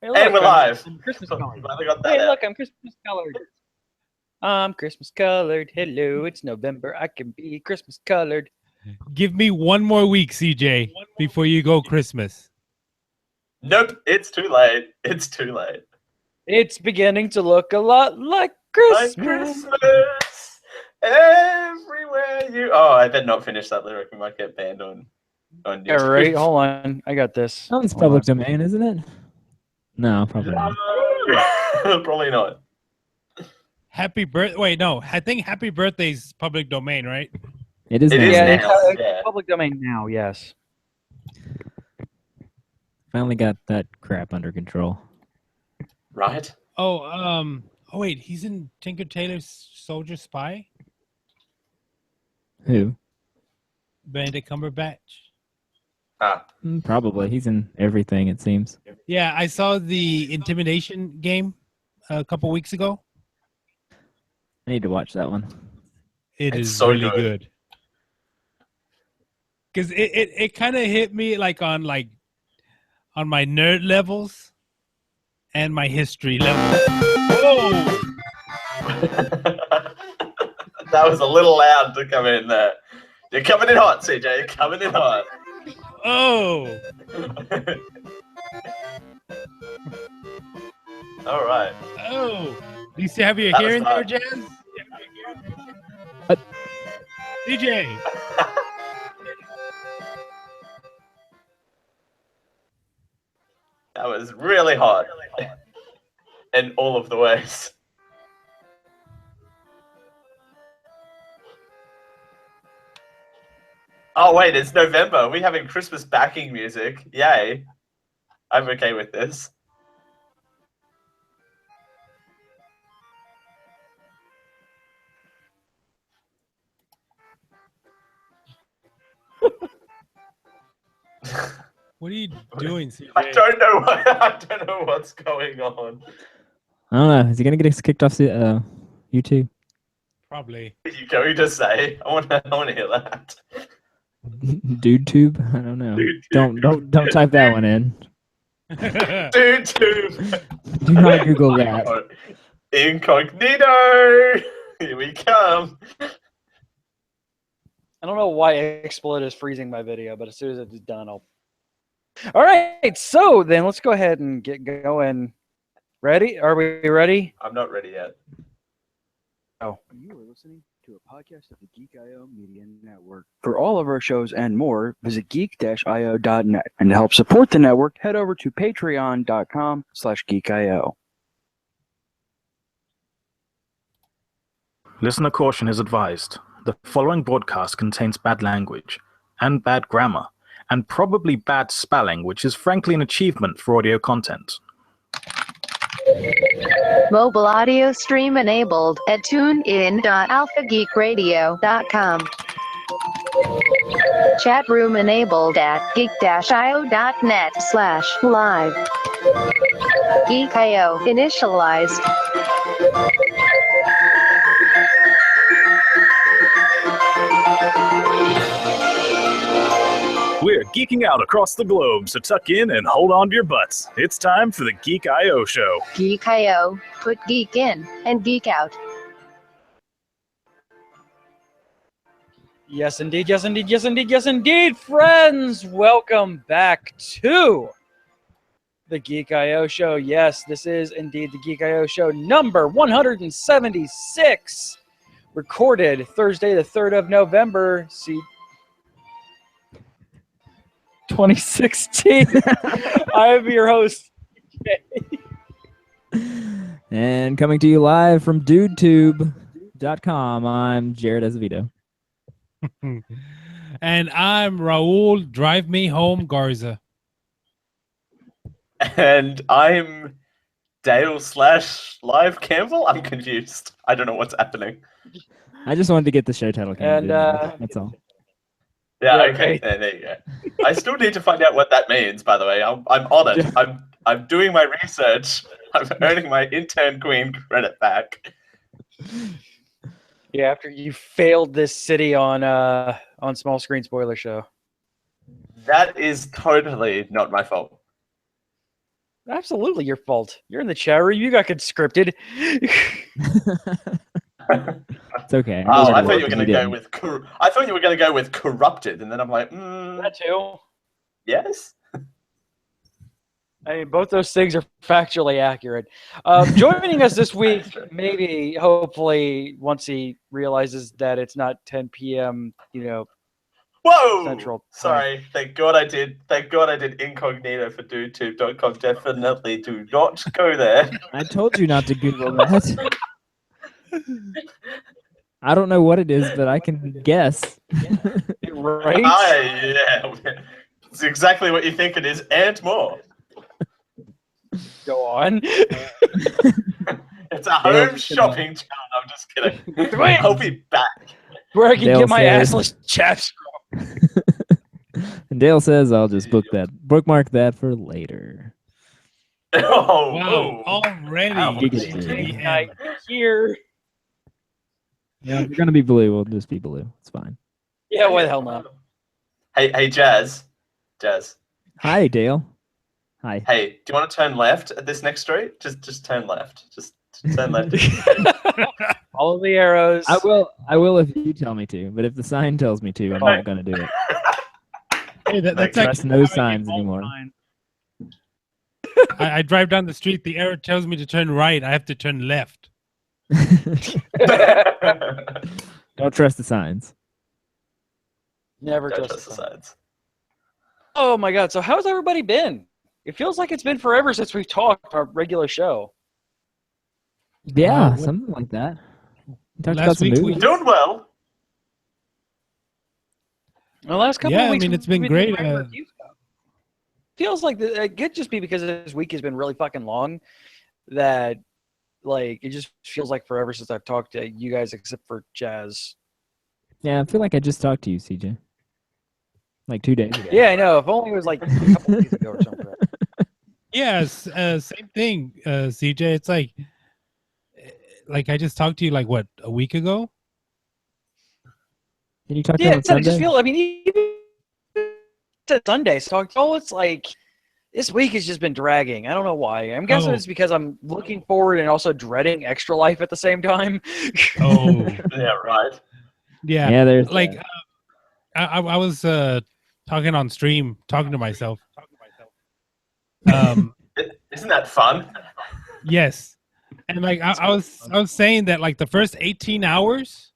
Hey, look, And we're live. I'm Christmas colored. Finally got that Hey, out. look, I'm Christmas colored. I'm Christmas colored. Hello, it's November. I can be Christmas colored. Give me one more week, CJ, before you go Christmas. Nope, it's too late. It's too late. It's beginning to look a lot like Like Christmas. Christmas everywhere you. Oh, I better not finish that lyric. We might get banned on YouTube. Yeah, right. Hold on. I got this. Oh, it's public domain, isn't it? No, probably not. Probably not. Happy birthday. Wait, no. I think happy birthday's public domain, right? It is It now. is Yeah, now. it's Yeah. public domain now. Yes. Finally got that crap under control. Right? Oh, wait, he's in Tinker Tailor's Soldier Spy? Who? Benedict Cumberbatch. Ah. Probably. He's in everything, it seems. Yeah, I saw the Intimidation game a couple weeks ago. I need to watch that one. It It's is so really good. good. Because it kind of hit me on my nerd levels and my history level. Whoa! That was a little loud to come in there. You're coming in hot, CJ. You're coming in hot. Oh! All right. Oh! Do you still have your That hair was in there, fun. Jazz? What? DJ! That was really hot. In all of the ways. Oh wait, it's November. Are we having Christmas backing music? Yay. I'm okay with this. What are you doing, CJ? I don't know what's going on. I don't know. Is he going to get us kicked off the YouTube? Probably. What are you going to say? I want to hear that. Dude tube? I don't know. Dude Don't type that one in. Dude, Do not Google that. Incognito. Here we come. I don't know why Explode is freezing my video, but as soon as it's done, I'll. All right. So then let's go ahead and get going. Ready? Are we ready? I'm not ready yet. Oh. You are listening to a podcast of the Geek.io Media Network. For all of our shows and more, visit geek-io.net. And to help support the network, head over to patreon.com/geek.io. Listener caution is advised. The following broadcast contains bad language and bad grammar, and probably bad spelling, which is frankly an achievement for audio content. Mobile audio stream enabled at tunein.alphageekradio.com. Chat room enabled at geek-io.net/live. Geek.io initialized. We're geeking out across the globe, so tuck in and hold on to your butts. It's time for the Geek.io show. Geek.io, put geek in and geek out. Yes, indeed. Yes, indeed. Yes, indeed. Yes, indeed. Friends, welcome back to the Geek.io show. Yes, this is indeed the Geek.io show number 176, recorded Thursday, the 3rd of November, 2016. I am your host, And coming to you live from dudetube.com, I'm Jared Azevedo. And I'm Raul. Drive me home, Garza. And I'm Dale/Live Campbell. I'm confused. I don't know what's happening. I just wanted to get the show title. And, that's all. Yeah, Yeah, okay. right. There you go. I still need to find out what that means, by the way. I'm on it. I'm doing my research. I'm earning my intern queen credit back. Yeah, after you failed this city on Small Screen Spoiler Show. That is totally not my fault. Absolutely your fault. You're in the chat room. You got conscripted. It's okay. Oh, I He thought you were going to go didn't. with. I thought you were going to go with corrupted, and then I'm like, That too. yes. I mean, both those things are factually accurate. Joining us this week, maybe, hopefully, once he realizes that it's not 10 p.m., Whoa! Central time. Sorry. Thank God I did. Thank God I did incognito for DudeTube.com. Definitely do not go there. I told you not to Google that. I don't know what it is, but I can guess. Right? Yeah. It's exactly what you think it is, and more. Go on. It's a home shopping channel. I'm just kidding. I'll be back. Where I can Dale get my says- assless chaps. And Dale says, "I'll just bookmark that for later." Oh, Wow, oh. already. Ow. Night here. Yeah, if we're gonna be blue, we'll just be blue. It's fine. Yeah, why the hell not? Hey, Jazz. Hi, Dale. Hi. Hey, do you want to turn left at this next street? Just turn left. Just turn left. Follow the arrows. I will if you tell me to. But if the sign tells me to, I'm not gonna do it. Hey, that's Like, Trust actually no how I get signs home anymore. mine. I drive down the street. The arrow tells me to turn right. I have to turn left. Don't trust the signs. Never Don't trust trust the the sign. signs. Oh my god, so how's everybody been? It feels like it's been forever since we've talked our regular show. Yeah, what- something like that. We talked Last about some week we- movies. Doing well. The last couple Yeah, of I weeks, mean, it's been we've doing great, regular review stuff. Feels like it could just be because this week has been really fucking long that, like, it just feels like forever since I've talked to you guys except for Jazz. Yeah, I feel like I just talked to you, CJ. Like 2 days ago. Yeah, I know. If only it was like a couple days ago or something. Yeah, same thing, CJ. It's like I just talked to you like what, a week ago? Can you talk to Yeah, him on it's, I just Sunday? feel. I mean, even to Sunday, so it's like this week has just been dragging. I don't know why. I'm guessing Oh. it's because I'm looking forward and also dreading Extra Life at the same time. Oh, Yeah, right. yeah. Yeah, there's Like I was talking on stream, talking to myself. Isn't that fun? Yes, and like I was saying that like the first 18 hours,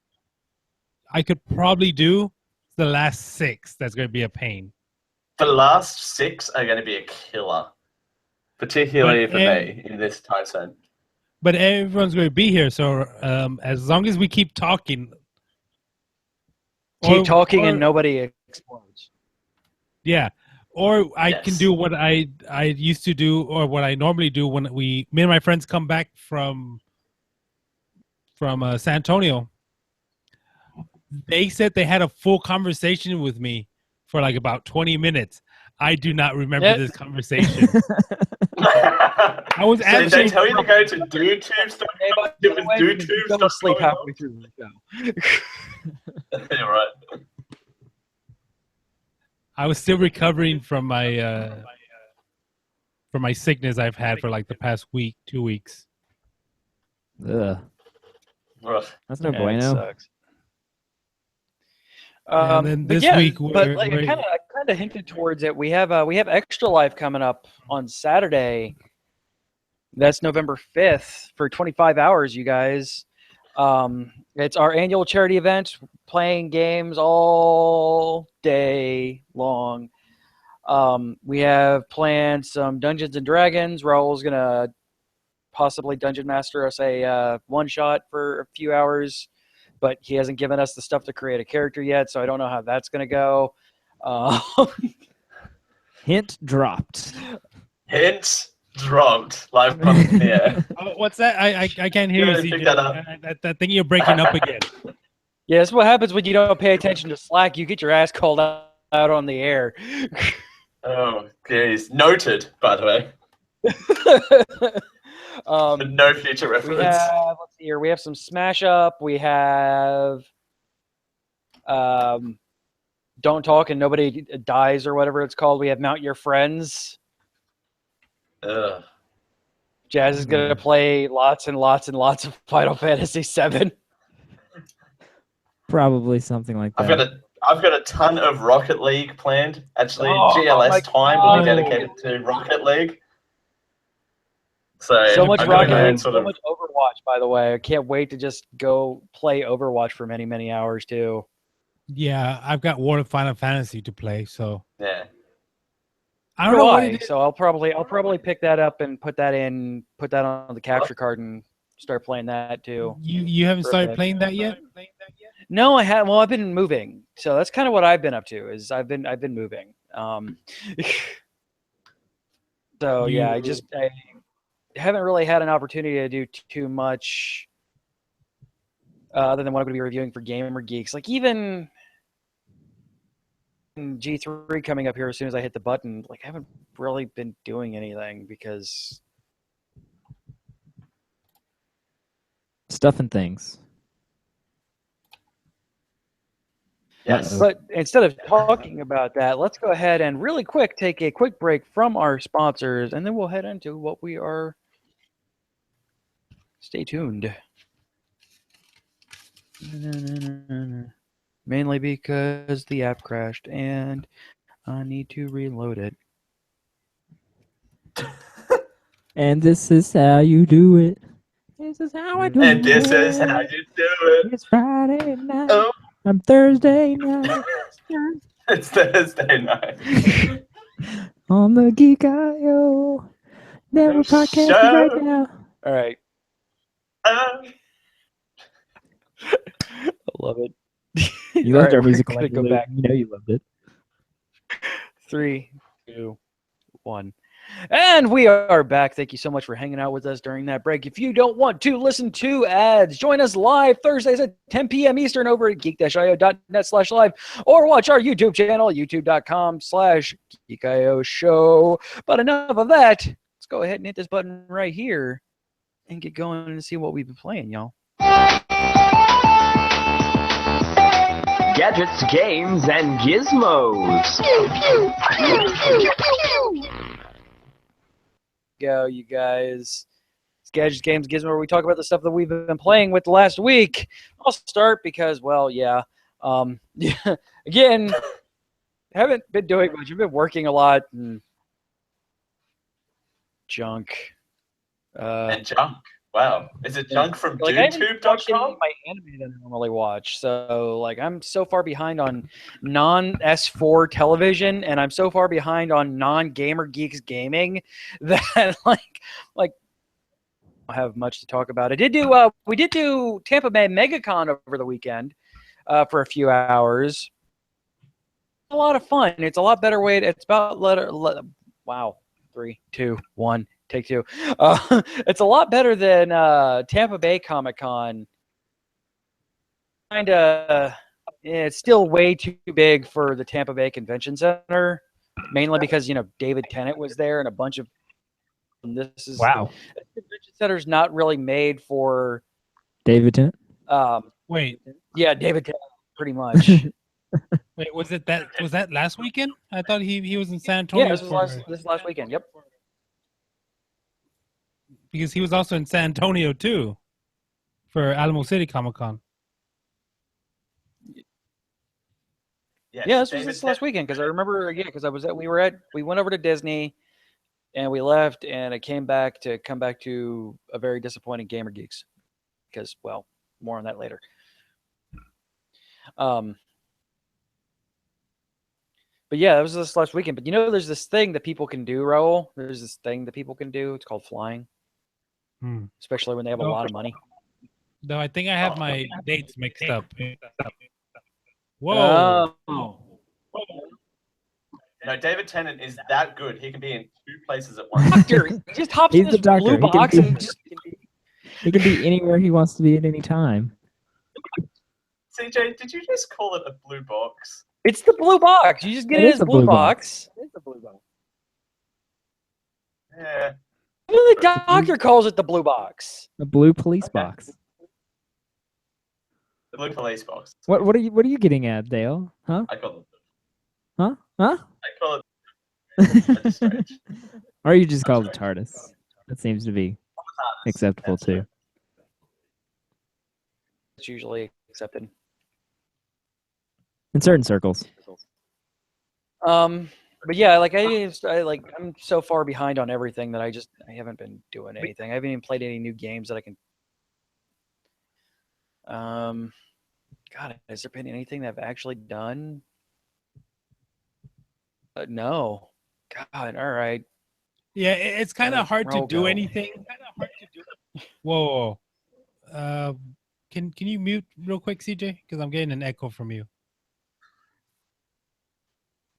I could probably do. The last 6, that's going to be a pain. The last 6 are going to be a killer, particularly But for me in this time zone. But everyone's going to be here, so as long as we keep talking, Keep talking or- and nobody explodes. yeah, or I Yes. can do what I used to do, or what I normally do when me and my friends come back from San Antonio. They said they had a full conversation with me for like about 20 minutes. I do not remember Yep. this conversation. I was So did they absolutely tell you to go to DudeTube? Hey, by It the was way, you DudeTube fell asleep stuff halfway through the show. You're right. I was still recovering from my sickness I've had for like the past week, 2 weeks. Ugh. Rough. That's no Yeah, it bueno. sucks. And then but this yeah, week but we're- like I we're- kind of hinted towards it. We have Extra Life coming up on Saturday. That's November 5th for 25 hours, you guys. It's our annual charity event, playing games all day long. We have planned some Dungeons and Dragons. Raul's gonna possibly Dungeon Master us a one shot for a few hours, but he hasn't given us the stuff to create a character yet, so I don't know how that's gonna go. Hint dropped. Hint dropped live on the air. Oh, what's that? I can't hear Yeah, you, pick CJ. that up. That thing you're breaking up again. Yeah, that's what happens when you don't pay attention to Slack. You get your ass called out on the air. Oh, geez. Noted, by the way. No future We reference. have, let's see here, we have some Smash Up. We have Don't Talk and Nobody Dies or whatever it's called. We have Mount Your Friends. Ugh. Jazz is gonna play lots and lots and lots of Final Fantasy VII. Probably something like I've that. got a ton of Rocket League planned. Actually, Oh, GLS my time will be God. dedicated to Rocket League. So, So much I'm gonna Rocket go League, and sort so of much Overwatch. By the way, I can't wait to just go play Overwatch for many, many hours too. Yeah, I've got War of Final Fantasy to play, so yeah. I don't know what it is. So I'll probably pick that up and put that on the capture card and start playing that too. You haven't for a started bit. playing that yet? No, I haven't. Well, I've been moving, so that's kind of what I've been up to. Is I've been moving. So yeah, I haven't really had an opportunity to do too much other than what I'm going to be reviewing for Gamer Geeks. Like even G3 coming up here as soon as I hit the button, like I haven't really been doing anything because Stuff and things. Yes. But instead of talking about that, let's go ahead and really quick take a quick break from our sponsors, and then we'll head into what we are. Stay tuned. Mainly because the app crashed and I need to reload it. And this is how you do it. This is how I do it. And this is how you do it. It's Friday night. Oh, I'm Thursday night. it's Thursday night. On the Geek IO. Never podcasting right now. All right. Uh, I love it. You All loved right, our we're musical gonna go interlude. back. You know you loved it. 3, 2, 1. And we are back. Thank you so much for hanging out with us during that break. If you don't want to listen to ads, join us live Thursdays at 10 p.m. Eastern over at geek-io.net/live or watch our YouTube channel, youtube.com/geekio show. But enough of that. Let's go ahead and hit this button right here and get going and see what we've been playing, y'all. Gadgets, games, and gizmos. Go, you guys. It's Gadgets, Games, Gizmo, where we talk about the stuff that we've been playing with the last week. I'll start because, well, yeah. Again, haven't been doing much. I've been working a lot and junk. and junk. Wow. Is it junk from Like, I haven't watched any YouTube.com? of my anime that I normally watch. So, like, I'm so far behind on non-S4 television, and I'm so far behind on non-Gamer Geeks gaming that, like, I don't have much to talk about. We did do Tampa Bay MegaCon over the weekend for a few hours. A lot of fun. It's a lot better way. It's about wow. 3, 2, 1. Take 2. It's a lot better than Tampa Bay Comic-Con. It's still way too big for the Tampa Bay Convention Center, mainly because David Tennant was there and a bunch of. And this is Wow. The convention center's not really made for. David Tennant? Wait, Yeah, David Tennant, pretty much. wait, was that last weekend? I thought he was in San Antonio. Yeah, this is last weekend. Yep. Because he was also in San Antonio too, for Alamo City Comic Con. Yes, Yeah, this was David this last weekend because I remember because we went over to Disney, and we left, and I come back to a very disappointing Gamer Geeks, because more on that later. But yeah, that was this last weekend. But there's this thing that people can do, Raul. There's this thing that people can do. It's called flying, especially when they have a lot of money. Though I think I have my dates mixed up. Whoa. Oh. No, David Tennant is that good. He can be in 2 places at once. Doctor, he just hops in He's this the doctor. blue He can box be- and just. He can be anywhere he wants to be at any time. CJ, did you just call it a blue box? It's the blue box. You just get It it is as a blue blue box. Yeah. Even the doctor calls it the blue box. A blue police box. The blue police box. What are you getting at, Dale? Huh? I call it. Huh? I call it. Magistrate. Or you just call it the TARDIS. That seems to be acceptable too. It's usually accepted. In certain circles. But yeah, like I'm so far behind on everything that I haven't been doing anything. I haven't even played any new games that I can. God, has there been anything that I've actually done? No. God, all right. Yeah, it's kind of hard to Raul, do go. anything. Whoa. Can you mute real quick, CJ? Because I'm getting an echo from you.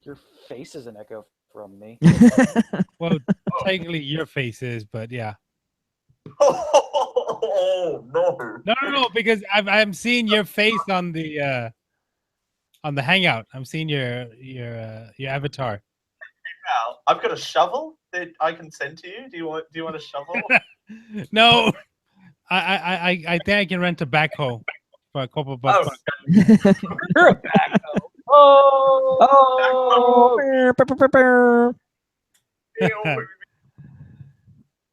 Your face is an echo from me. Well, technically your face is, but yeah. Oh no! No, because I'm seeing your face on the Hangout. I'm seeing your avatar. Now, I've got a shovel that I can send to you. Do you want a shovel? No, I think I can rent a backhoe for a couple bucks. You're a backhoe. Oh!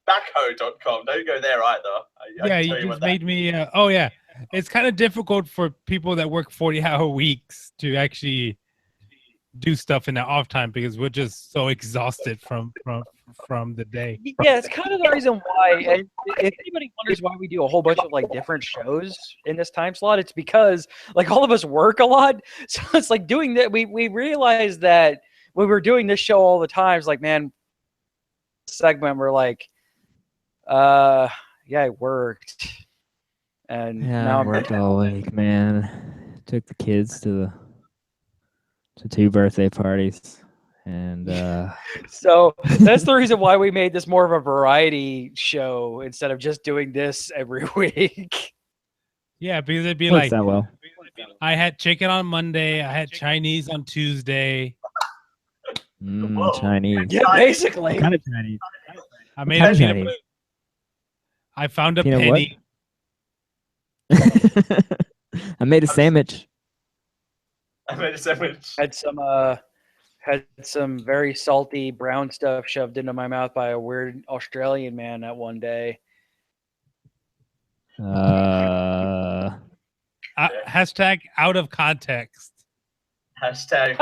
Backhoe.com. Don't go there either. I Yeah, can you tell you just what that. made me. Oh yeah, it's kind of difficult for people that work 40-hour weeks to actually do stuff in their off time because we're just so exhausted from the day. Yeah, it's kind of the reason why. And if anybody wonders why we do a whole bunch of like different shows in this time slot, it's because like all of us work a lot. So it's like doing that. We realized that when we were doing this show all the time, it's like, man, segment we're like, yeah, I worked, and Yeah, now I I'm worked all week, man. Took the kids to 2 birthday parties, and So that's the reason why we made this more of a variety show instead of just doing this every week. Yeah, because it'd be works like that well. I had chicken on Monday, I had Chinese on Tuesday. Chinese. Yeah, basically. What kind of Chinese? I What made kind a of peanut. Chinese? I found a Peanut what? penny. I made a sandwich. I made a sandwich. Had some very salty brown stuff shoved into my mouth by a weird Australian man that one day. Hashtag out of context. Hashtag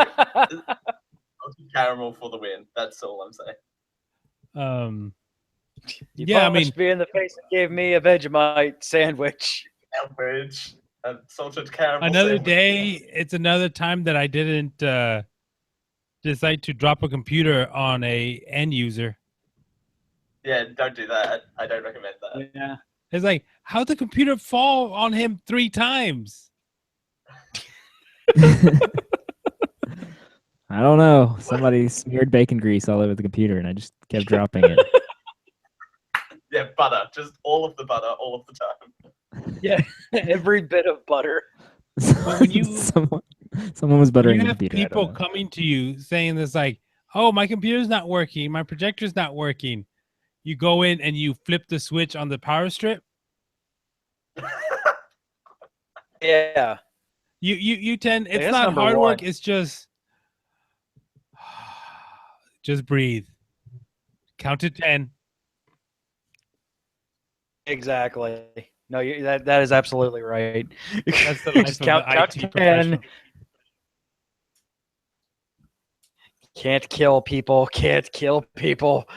caramel for the win. That's all I'm saying. You Yeah, I punched mean, me in the face and gave me a Vegemite sandwich. Sandwich. And salted caramel another sandwich. day. It's another time that I didn't decide to drop a computer on a end user. Yeah, don't do that. I don't recommend that. Yeah. It's like, how'd the computer fall on him 3 times? I don't know. Somebody smeared bacon grease all over the computer, and I just kept dropping it. Yeah, butter. Just all of the butter, all of the time. Yeah, every bit of butter. when you- someone was buttering You the have computer. I don't people know. coming to you saying this like, oh, my computer's not working, my projector's not working. You go in and you flip the switch on the power strip. Yeah. You tend. It's that's not number hard work. one. It's just breathe. Count to 10. Exactly. No, that is absolutely right. That's the life Just of count the IT to 10. professional. Can't kill people. Can't kill people.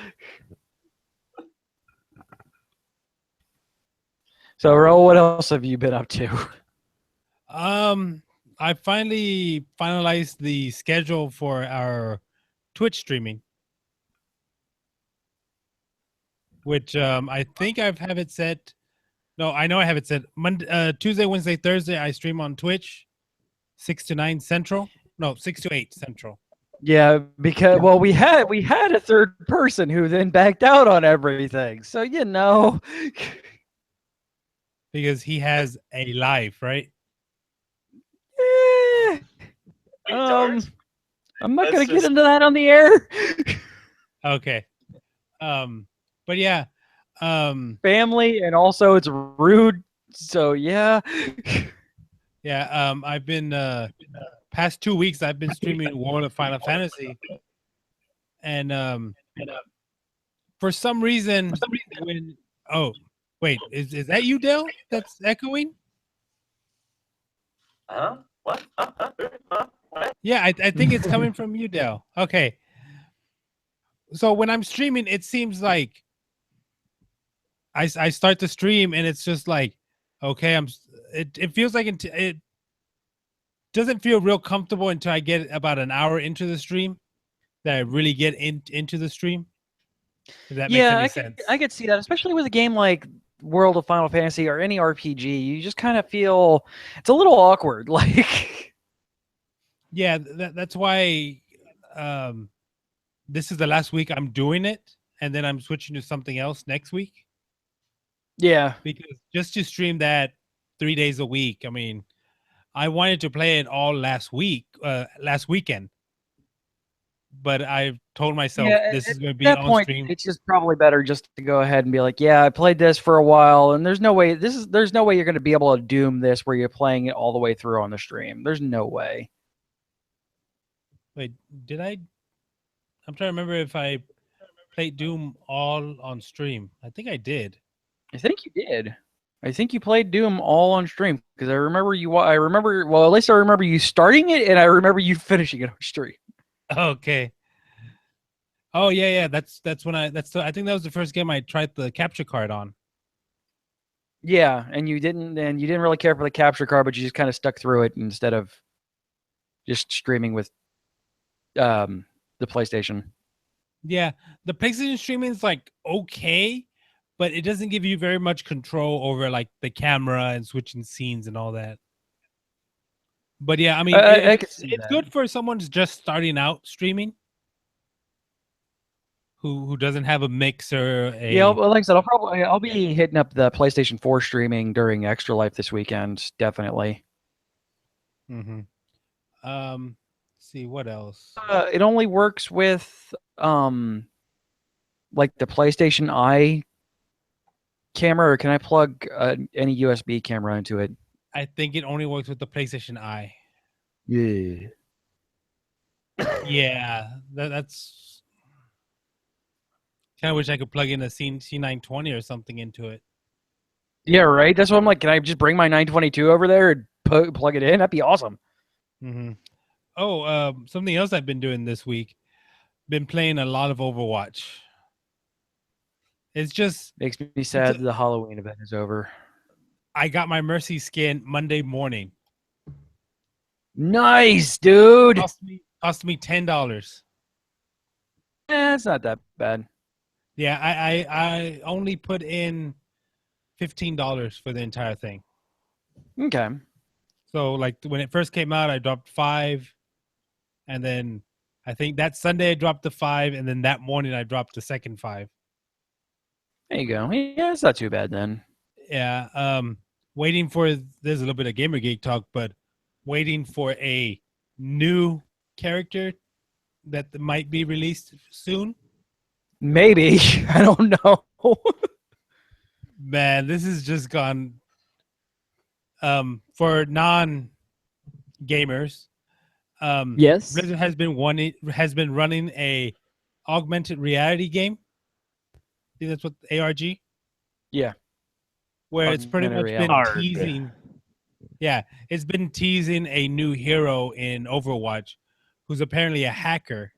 So, Raul, what else have you been up to? I finally finalized the schedule for our Twitch streaming, which I think I have it set. No, I know I have it set. Monday, Tuesday, Wednesday, Thursday. I stream on Twitch, 6 to 9 Central. No, 6 to 8 Central. Yeah, because we had a third person who then backed out on everything. So Because he has a life, right? Eh, We don't. I'm not That's gonna get just- into that on the air. Okay. But yeah. Family, and also it's rude. So yeah. Yeah, I've been past 2 weeks I've been streaming World of Final Fantasy. And for some reason, when wait, is that you, Dale? That's echoing? Huh? What? What? Yeah, I think it's coming from you, Dale. Okay. So when I'm streaming, it seems like I start the stream and it's just like, okay, it feels like it doesn't feel real comfortable until I get about an hour into the stream that I really get into the stream. If that makes any sense. I could see that, especially with a game like World of Final Fantasy or any RPG. You just kind of feel it's a little awkward. Like, yeah, that's why this is the last week I'm doing it, and then I'm switching to something else next week. Yeah, because just to stream that 3 days a week, I mean, I wanted to play it all last weekend, but I told myself this is going to be at that on point, stream. it's just probably better just to go ahead and be like, yeah, I played this for a while, and there's no way you're going to be able to doom this where you're playing it all the way through on the stream. There's no way. Wait, did I? I'm trying to remember if I played Doom all on stream. I think I did. I think you did. I think you played Doom all on stream because I remember you. Well, at least I remember you starting it, and I remember you finishing it on stream. Okay. Oh yeah. That's when I think that was the first game I tried the capture card on. Yeah, and you didn't really care for the capture card, but you just kind of stuck through it instead of just streaming with the PlayStation. Yeah, the PlayStation streaming is like okay, but it doesn't give you very much control over like the camera and switching scenes and all that. But yeah, I mean, it's good for someone who's just starting out streaming, who doesn't have a mixer. Yeah, well, like I said, I'll be hitting up the PlayStation 4 streaming during Extra Life this weekend, definitely. Mm-hmm. See what else. It only works with like the PlayStation Eye camera, or can I plug any USB camera into it? I think it only works with the PlayStation Eye. Yeah. Yeah, that's. Kind of wish I could plug in a C920 or something into it. Yeah, right. That's what I'm like. Can I just bring my 922 over there and plug it in? That'd be awesome. Mm-hmm. Oh, something else I've been doing this week. Been playing a lot of Overwatch. It's just makes me sad the Halloween event is over. I got my Mercy skin Monday morning. Nice, dude. Cost me $10. It's not that bad. Yeah, I only put in $15 for the entire thing. Okay. So like when it first came out, I dropped $5, and then I think that Sunday I dropped the $5, and then that morning I dropped the second $5. There you go. Yeah, it's not too bad then. Yeah. Waiting for there's a little bit of Gamer Geek talk, but waiting for a new character that might be released soon. Maybe. I don't know. Man, this has just gone for non-gamers. Yes. Blizzard has been running a augmented reality game. I think that's what ARG. Yeah. Where it's pretty much been teasing. Yeah, it's been teasing a new hero in Overwatch who's apparently a hacker.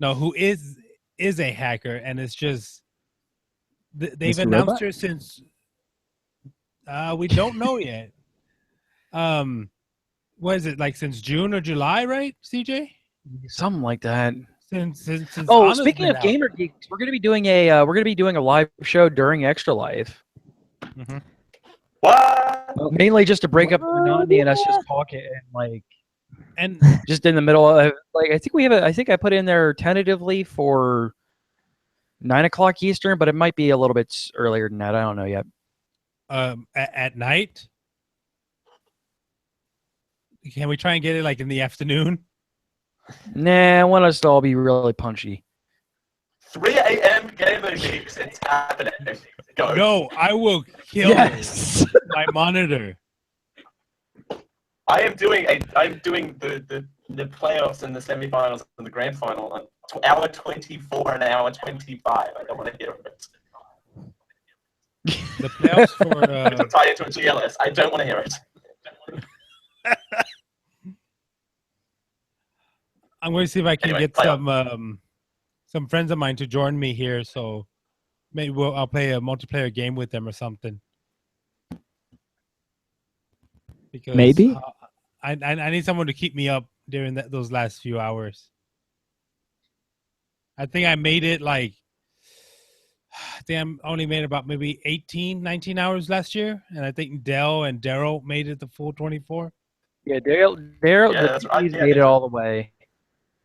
No, who is a hacker, and it's just they've announced her since we don't know yet. What is it, like since June or July, right, CJ? Something like that. Since speaking of Gamer Geeks, we're gonna be doing a live show during Extra Life. Mm-hmm. What? Mainly just to break up the monotony and us just talking and just in the middle of like I think I put in there tentatively for 9:00 Eastern, but it might be a little bit earlier than that. I don't know yet. At night, can we try and get it like in the afternoon? Nah, I want us to all be really punchy. 3 a.m. Gamer Geeks, it's happening. Go. No, I will kill my monitor. I'm doing the playoffs and the semifinals and the grand final hour 24 and hour 25. I don't want to hear it. The playoffs for To tie it to a GLS. I don't want to hear it. I'm going to see if I can Anyway, get playoff. some friends of mine to join me here. So maybe I'll play a multiplayer game with them or something. Because Maybe. I need someone to keep me up during those last few hours. I think I made it I only made about maybe 18, 19 hours last year. And I think Dell and Daryl made it the full 24. Yeah, Daryl, Yeah, the that's right. DPs Yeah, made they it all the way.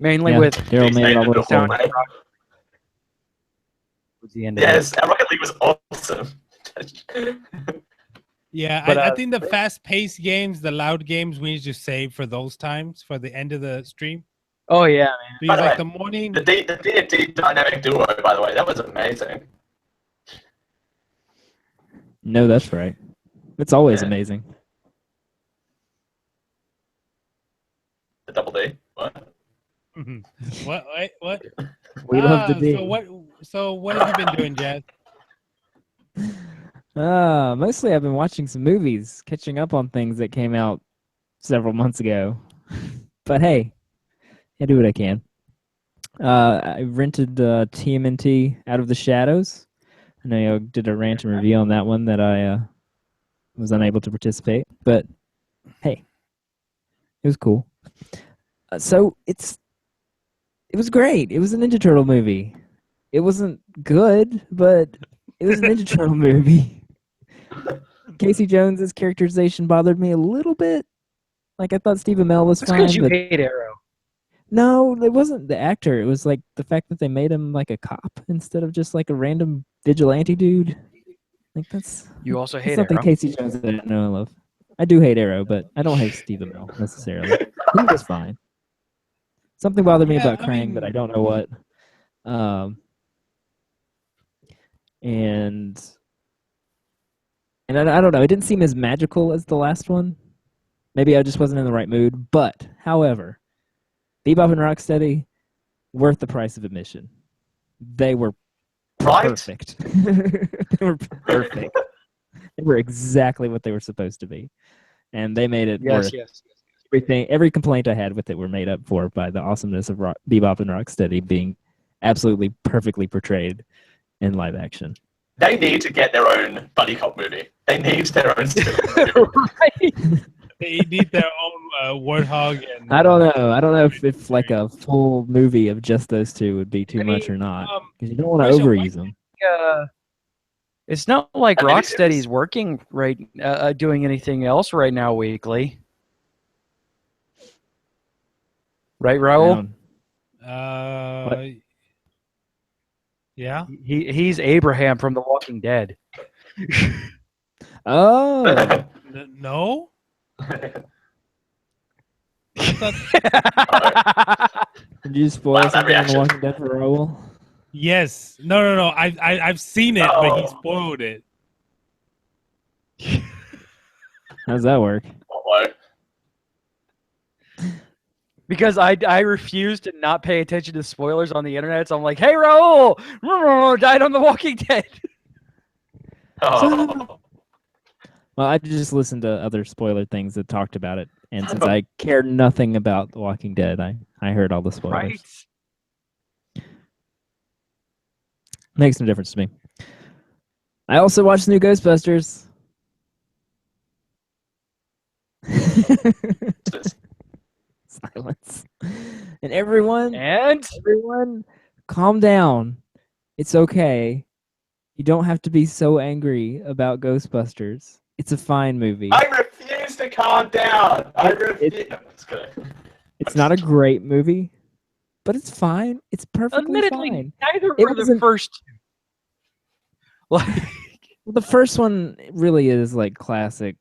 Mainly Yeah, with Daryl made it all the way the whole forward. way. was the end of it. Yes, Rocket League was awesome. Yeah, But, I think the fast-paced games, the loud games, we need to save for those times, for the end of the stream. Oh yeah, man. Because By like the the morning, The D&D dynamic duo, by the way, that was amazing. No, that's right. It's always Yeah. amazing. The double D. What? what? Wait, what? We love the D. So what have you been doing, Jazz? Mostly I've been watching some movies, catching up on things that came out several months ago. But hey, I do what I can. I rented TMNT Out of the Shadows. I know you did a rant and review on that one that I was unable to participate, but hey, it was cool. So it was great. It was a Ninja Turtle movie. It wasn't good, but it was a Ninja Turtle movie. Casey Jones's characterization bothered me a little bit. Like I thought Steve Amell was That's fine, because you but hate Arrow. no, it wasn't the actor. It was like the fact that they made him like a cop instead of just like a random vigilante dude. Like that's You also that's hate something Arrow. Casey Jones that I know and love. I do hate Arrow, but I don't hate Steve Amell necessarily. He was fine. Something bothered me Yeah, about I Krang, but I mean- don't know what. And I don't know. It didn't seem as magical as the last one. Maybe I just wasn't in the right mood. But, however, Bebop and Rocksteady, worth the price of admission. They were Right? perfect. They were perfect. They were exactly what they were supposed to be. And they made it worth Yes. everything. Every complaint I had with it were made up for by the awesomeness of Bebop and Rocksteady being absolutely perfectly portrayed in live action. They need to get their own buddy cop movie. They need their own movie. Right. They need their own Warthog. And I don't know. I don't know if like a full movie of just those two would be too I much mean, or not. Because you don't want to Christian, overuse them. It's not like I mean, Rocksteady's working doing anything else right now weekly. Right, Raul? Yeah. He's Abraham from The Walking Dead. Oh, No. did you spoil Wow, that something on The reaction. Walking Dead for Raul? Yes. No. I've seen it, but he Oh. spoiled it. How does that work? What? Because I refuse to not pay attention to spoilers on the internet, so I'm like, hey, Raul! Died on The Walking Dead! Oh. Well, I just listened to other spoiler things that talked about it, and since I care nothing about The Walking Dead, I heard all the spoilers. Right? Makes no difference to me. I also watched the new Ghostbusters. Silence. And everyone, calm down. It's okay. You don't have to be so angry about Ghostbusters. It's a fine movie. I refuse to calm down. I refuse. It's not a great movie, but it's fine. It's perfectly Admittedly, fine. neither It were the wasn't- first two. Like, Well, the first one really is like classic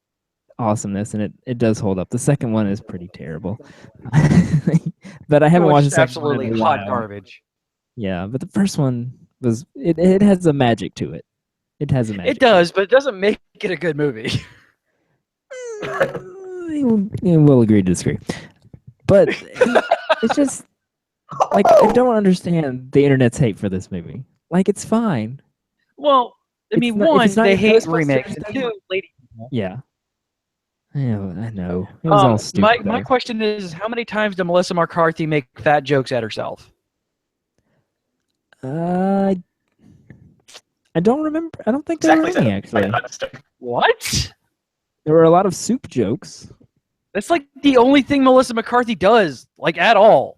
awesomeness, and it does hold up. The second one is pretty terrible. But I haven't which watched the is second one in absolutely a hot while. garbage. Yeah, but the first one was it has a magic to it. It has a magic. It does, but it doesn't make it a good movie. We'll agree to disagree. But it's just Like, I don't understand the internet's hate for this movie. Like, it's fine. Well, I It's mean, not- if one, it's not they your hate Ghostbusters remakes, and thing- two, lady. Yeah. Yeah, I know. It was all stupid. My though. question is, how many times did Melissa McCarthy make fat jokes at herself? I don't remember. I don't think there were Exactly. any, actually. What? There were a lot of soup jokes. That's like the only thing Melissa McCarthy does, like at all.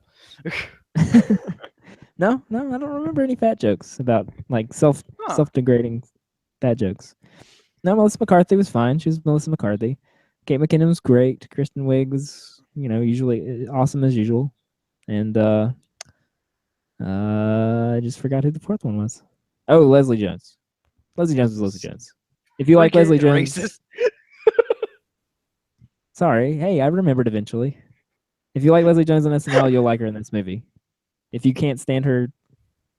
No, I don't remember any fat jokes about like self-degrading fat jokes. No, Melissa McCarthy was fine. She was Melissa McCarthy. Kate McKinnon was great. Kristen Wiig was, usually awesome as usual. And I just forgot who the fourth one was. Oh, Leslie Jones. Leslie Jones was Leslie Jones. If you like Leslie Jones, Racist. sorry. Hey, I remembered eventually. If you like Leslie Jones on SNL, you'll like her in this movie. If you can't stand her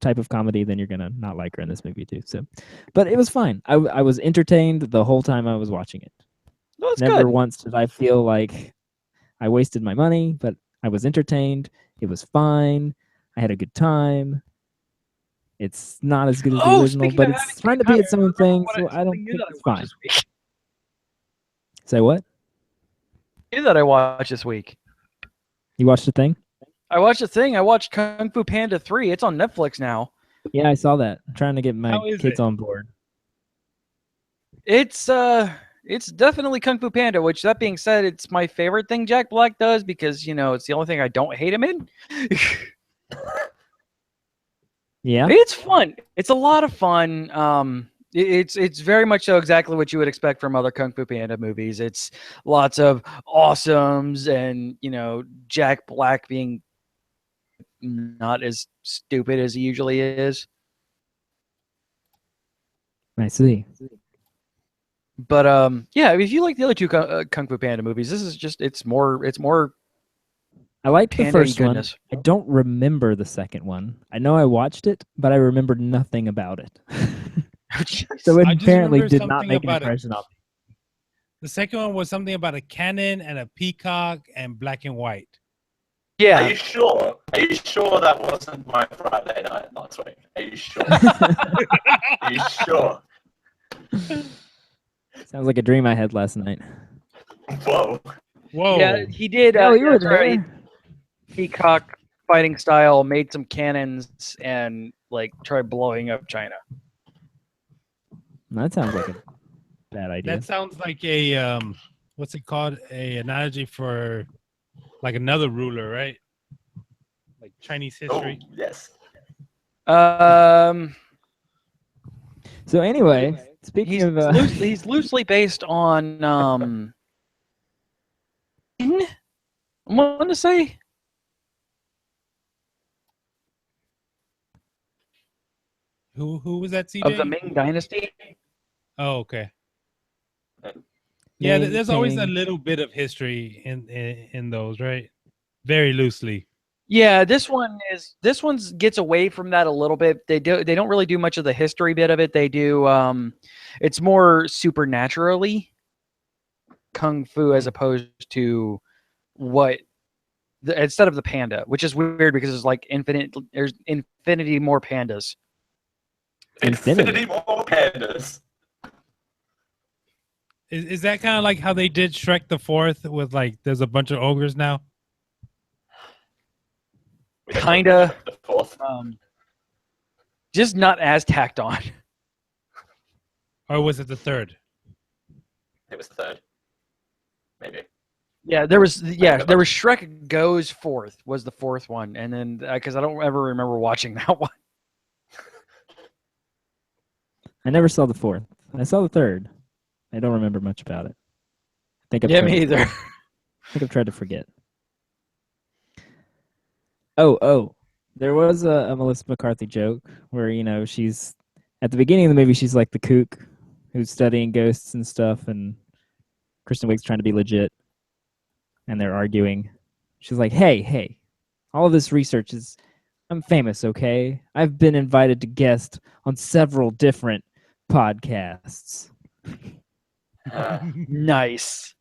type of comedy, then you're gonna not like her in this movie too. So, but it was fine. I was entertained the whole time I was watching it. No, it's Never good. once did I feel like I wasted my money, but I was entertained. It was fine. I had a good time. It's not as good as the original, speaking but of it's having a trying to good be time, its own remember thing, what so I don't something new think that I it's watched fine. this week? Say what? New that I watched this week. You watched the thing? I watched a thing. I watched Kung Fu Panda 3. It's on Netflix now. Yeah, I saw that. I'm trying to get my How is kids it? on board. It's definitely Kung Fu Panda, which that being said, it's my favorite thing Jack Black does because, it's the only thing I don't hate him in. Yeah? It's fun. It's a lot of fun. It's very much so exactly what you would expect from other Kung Fu Panda movies. It's lots of awesomes and, Jack Black being not as stupid as he usually is. I see. But yeah, if you like the other two Kung Fu Panda movies, this is just it's more I liked the Panda-y first one. goodness. I don't remember the second one. I know I watched it, but I remember nothing about it. So it I just apparently remember did not something make an about it. impression on me. The second one was something about a cannon and a peacock and black and white. Are Yeah, you sure? Are you sure that wasn't my Friday night last week? Are you sure? Are you sure? Sounds like a dream I had last night. Whoa. Whoa. yeah, he did. Oh, you were sorry, there. Peacock fighting style, made some cannons and like tried blowing up China. That sounds like a bad idea. That sounds like a what's it called? A analogy for like another ruler, right? Like Chinese Oh, history. yes. So anyway, speaking He's of he's loosely based on I want to say Who was that, CJ? of the Ming Dynasty. Oh, okay. Yeah, Ming, there's always a Tang. little bit of history in those, right? Very loosely. Yeah, this one's gets away from that a little bit. They don't really do much of the history bit of it. They do it's more supernaturally kung fu as opposed to instead of the panda, which is weird because there's infinity more pandas. Infinity more pandas. Is that kind of like how they did Shrek the Fourth with like there's a bunch of ogres now? Kinda. The fourth. Just not as tacked on. Or was it the third? It was the third. Maybe. Yeah, there was Shrek Goes Fourth was the fourth one, and then because I don't ever remember watching that one. I never saw the fourth. I saw the third. I don't remember much about it. I think Yeah, me either. I think I've tried to forget. Oh, there was a Melissa McCarthy joke where she's at the beginning of the movie she's like the kook who's studying ghosts and stuff, and Kristen Wiig's trying to be legit, and they're arguing. She's like, "Hey, all of this research is, I'm famous, okay? I've been invited to guest on several different podcasts." Nice.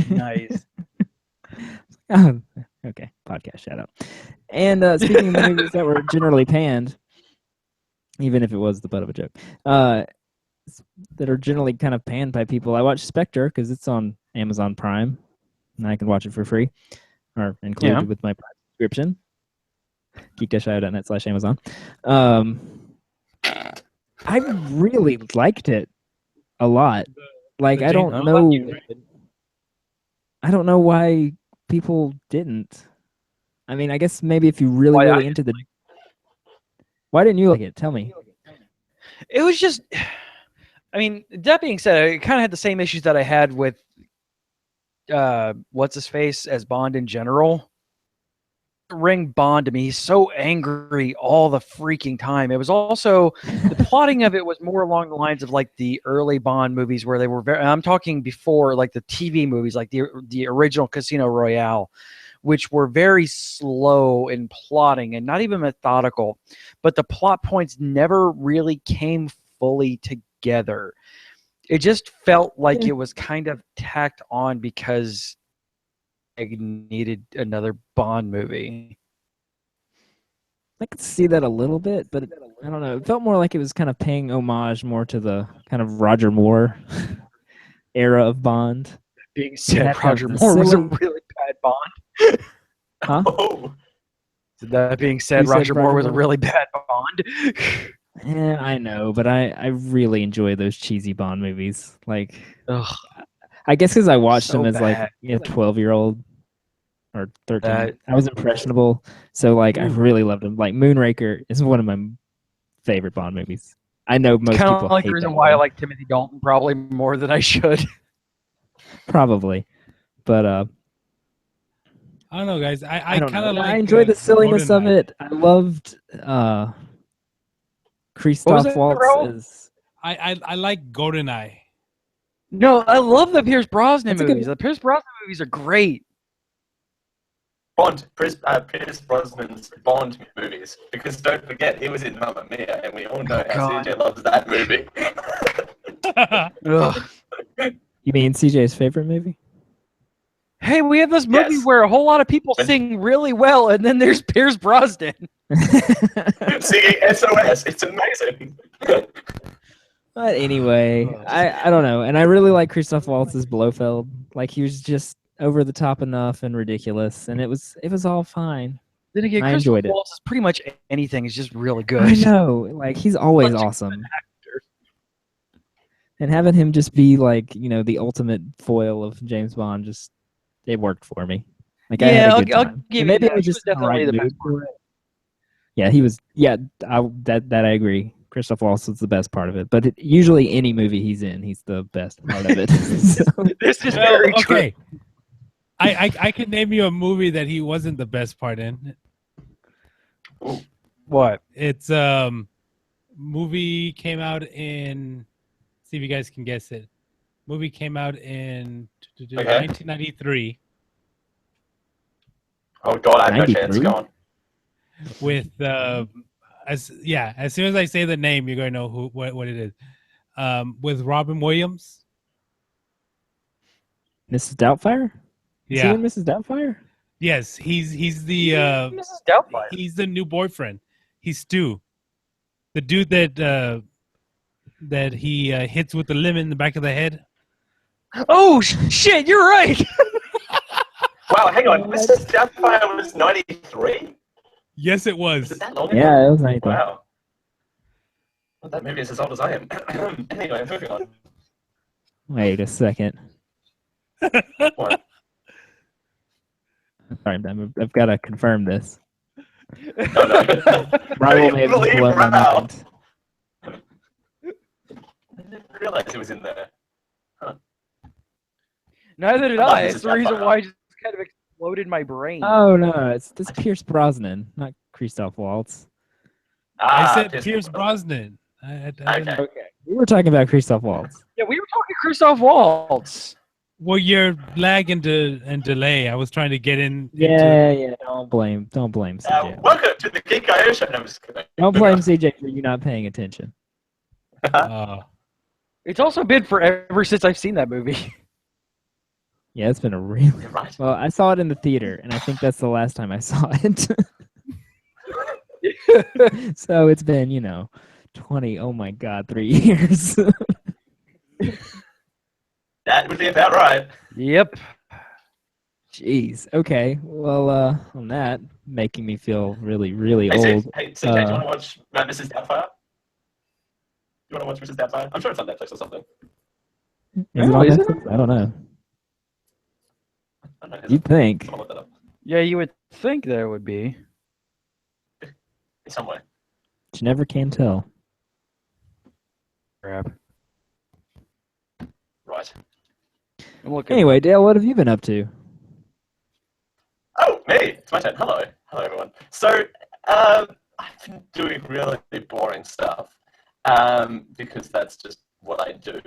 Nice. Oh, Okay, podcast shout out. And speaking of movies that were generally panned, even if it was the butt of a joke, that are generally kind of panned by people, I watched Spectre because it's on Amazon Prime, and I can watch it for free, or included with my Prime subscription. geek-io.net/Amazon. I really liked it a lot. Like I don't know why people didn't. I mean, I guess maybe if you really into the. Why didn't you like it? Tell me. It was just. I mean, that being said, I kind of had the same issues that I had with what's his face as Bond in general. Ring Bond to me. He's so angry all the freaking time. It was also the plotting of it was more along the lines of like the early Bond movies where they were very. I'm talking before like the TV movies, like the original Casino Royale, which were very slow in plotting and not even methodical. But the plot points never really came fully together. It just felt like it was kind of tacked on because I needed another Bond movie. I could see that a little bit, but I don't know. It felt more like it was kind of paying homage more to the kind of Roger Moore era of Bond. Being said, Roger Moore was a really bad Bond. Huh? Oh. That being said, Roger Moore was a really bad Bond. Yeah, I know, but I really enjoy those cheesy Bond movies. Like, Ugh, I guess because I watched so them as like bad. a 12-year-old or 13. I was impressionable, so like I really loved them. Like Moonraker is one of my favorite Bond movies. I know most kind people of like hate the reason that why I one. like Timothy Dalton probably more than I should. Probably, but I don't know, guys. I don't kind know. of like. I enjoyed the silliness of GoldenEye. it. I loved Christoph it, Waltz Raul? as. I like GoldenEye. No, I love the Pierce Brosnan That's a good movies. The Pierce Brosnan movies are great. Pierce Brosnan's Bond movies, because don't forget he was in Mamma Mia, and we all know how God. CJ loves that movie. Ugh. You mean CJ's favorite movie? Hey, we have this movie Yes. where a whole lot of people sing really well, and then there's Pierce Brosnan. Singing SOS, it's amazing. But anyway, I don't know, and I really like Christoph Waltz as Blofeld. Like he was just over the top enough and ridiculous, and it was all fine. Then again, I Christopher enjoyed it. Waltz is pretty much anything. Is just really good. I know, like he's always Such a awesome. And having him just be like, the ultimate foil of James Bond, just it worked for me. Like I had a good I'll time. give And you maybe that. I was He was just in the definitely right the mood best for it. Yeah, he was. Yeah, that I agree. Christoph Waltz was the best part of it. But usually, any movie he's in, he's the best part of it. So, This is Well, very true. okay. I can name you a movie that he wasn't the best part in. What? It's movie came out in. See if you guys can guess it. Movie came out in 1993 Oh god, I have no chance. 93? Go on. with as soon as I say the name, you're going to know what it is. With Robin Williams. Mrs. Doubtfire? Is he Yeah. in Mrs. Doubtfire? Yes, he's the Mrs. Doubtfire. he's the new boyfriend. He's Stu, the dude that he hits with the lemon in the back of the head. Oh shit! You're right. Wow, hang on. Mrs. Doubtfire was 93? Yes, it Was was. it that long ago? Yeah, it was 93. Wow. Well, that movie is as old as I am. Anyway, moving on. Wait a second. What? Sorry, I've got to confirm this. No. Raul may have just Believe blown my Raul. mind. I didn't realize it was in there. Neither did I love I. Mrs. It's the reason Doubtfire. why it just kind of exploded my brain. Oh no, it's Pierce Brosnan, not Christoph Waltz. I said Pierce Brosnan. I didn't- Okay. Okay. We were talking about Christoph Waltz. Yeah, we were talking Christoph Waltz. Well, your lag and delay. I was trying to get in. Yeah. Don't blame CJ. Welcome to the Geek IO show. No, I'm just kidding. Don't blame CJ for you not paying attention. Into, It's also been forever since I've seen that movie. Yeah, it's been a really. You're right. Well, I saw it in the theater, and I think that's the last time I saw it. So it's been, 20. Oh my God, 3 years. That would be about right. Yep. Jeez. Okay. Well, on that, making me feel really, really Hey, old. CJ, do you want to watch Mrs. Doubtfire? You want to watch Mrs. Doubtfire? I'm sure it's on Netflix or something. Is No, it on is it? Netflix? I don't know. I don't know. You'd think. I'm gonna look that up. Yeah, you would think there would be. Somewhere. But you never can tell. Crap. Right. I'm looking. Anyway, Dale, what have you been up to? Oh, me! It's my turn. Hello. Hello, everyone. So, I've been doing really boring stuff. Because that's just what I do.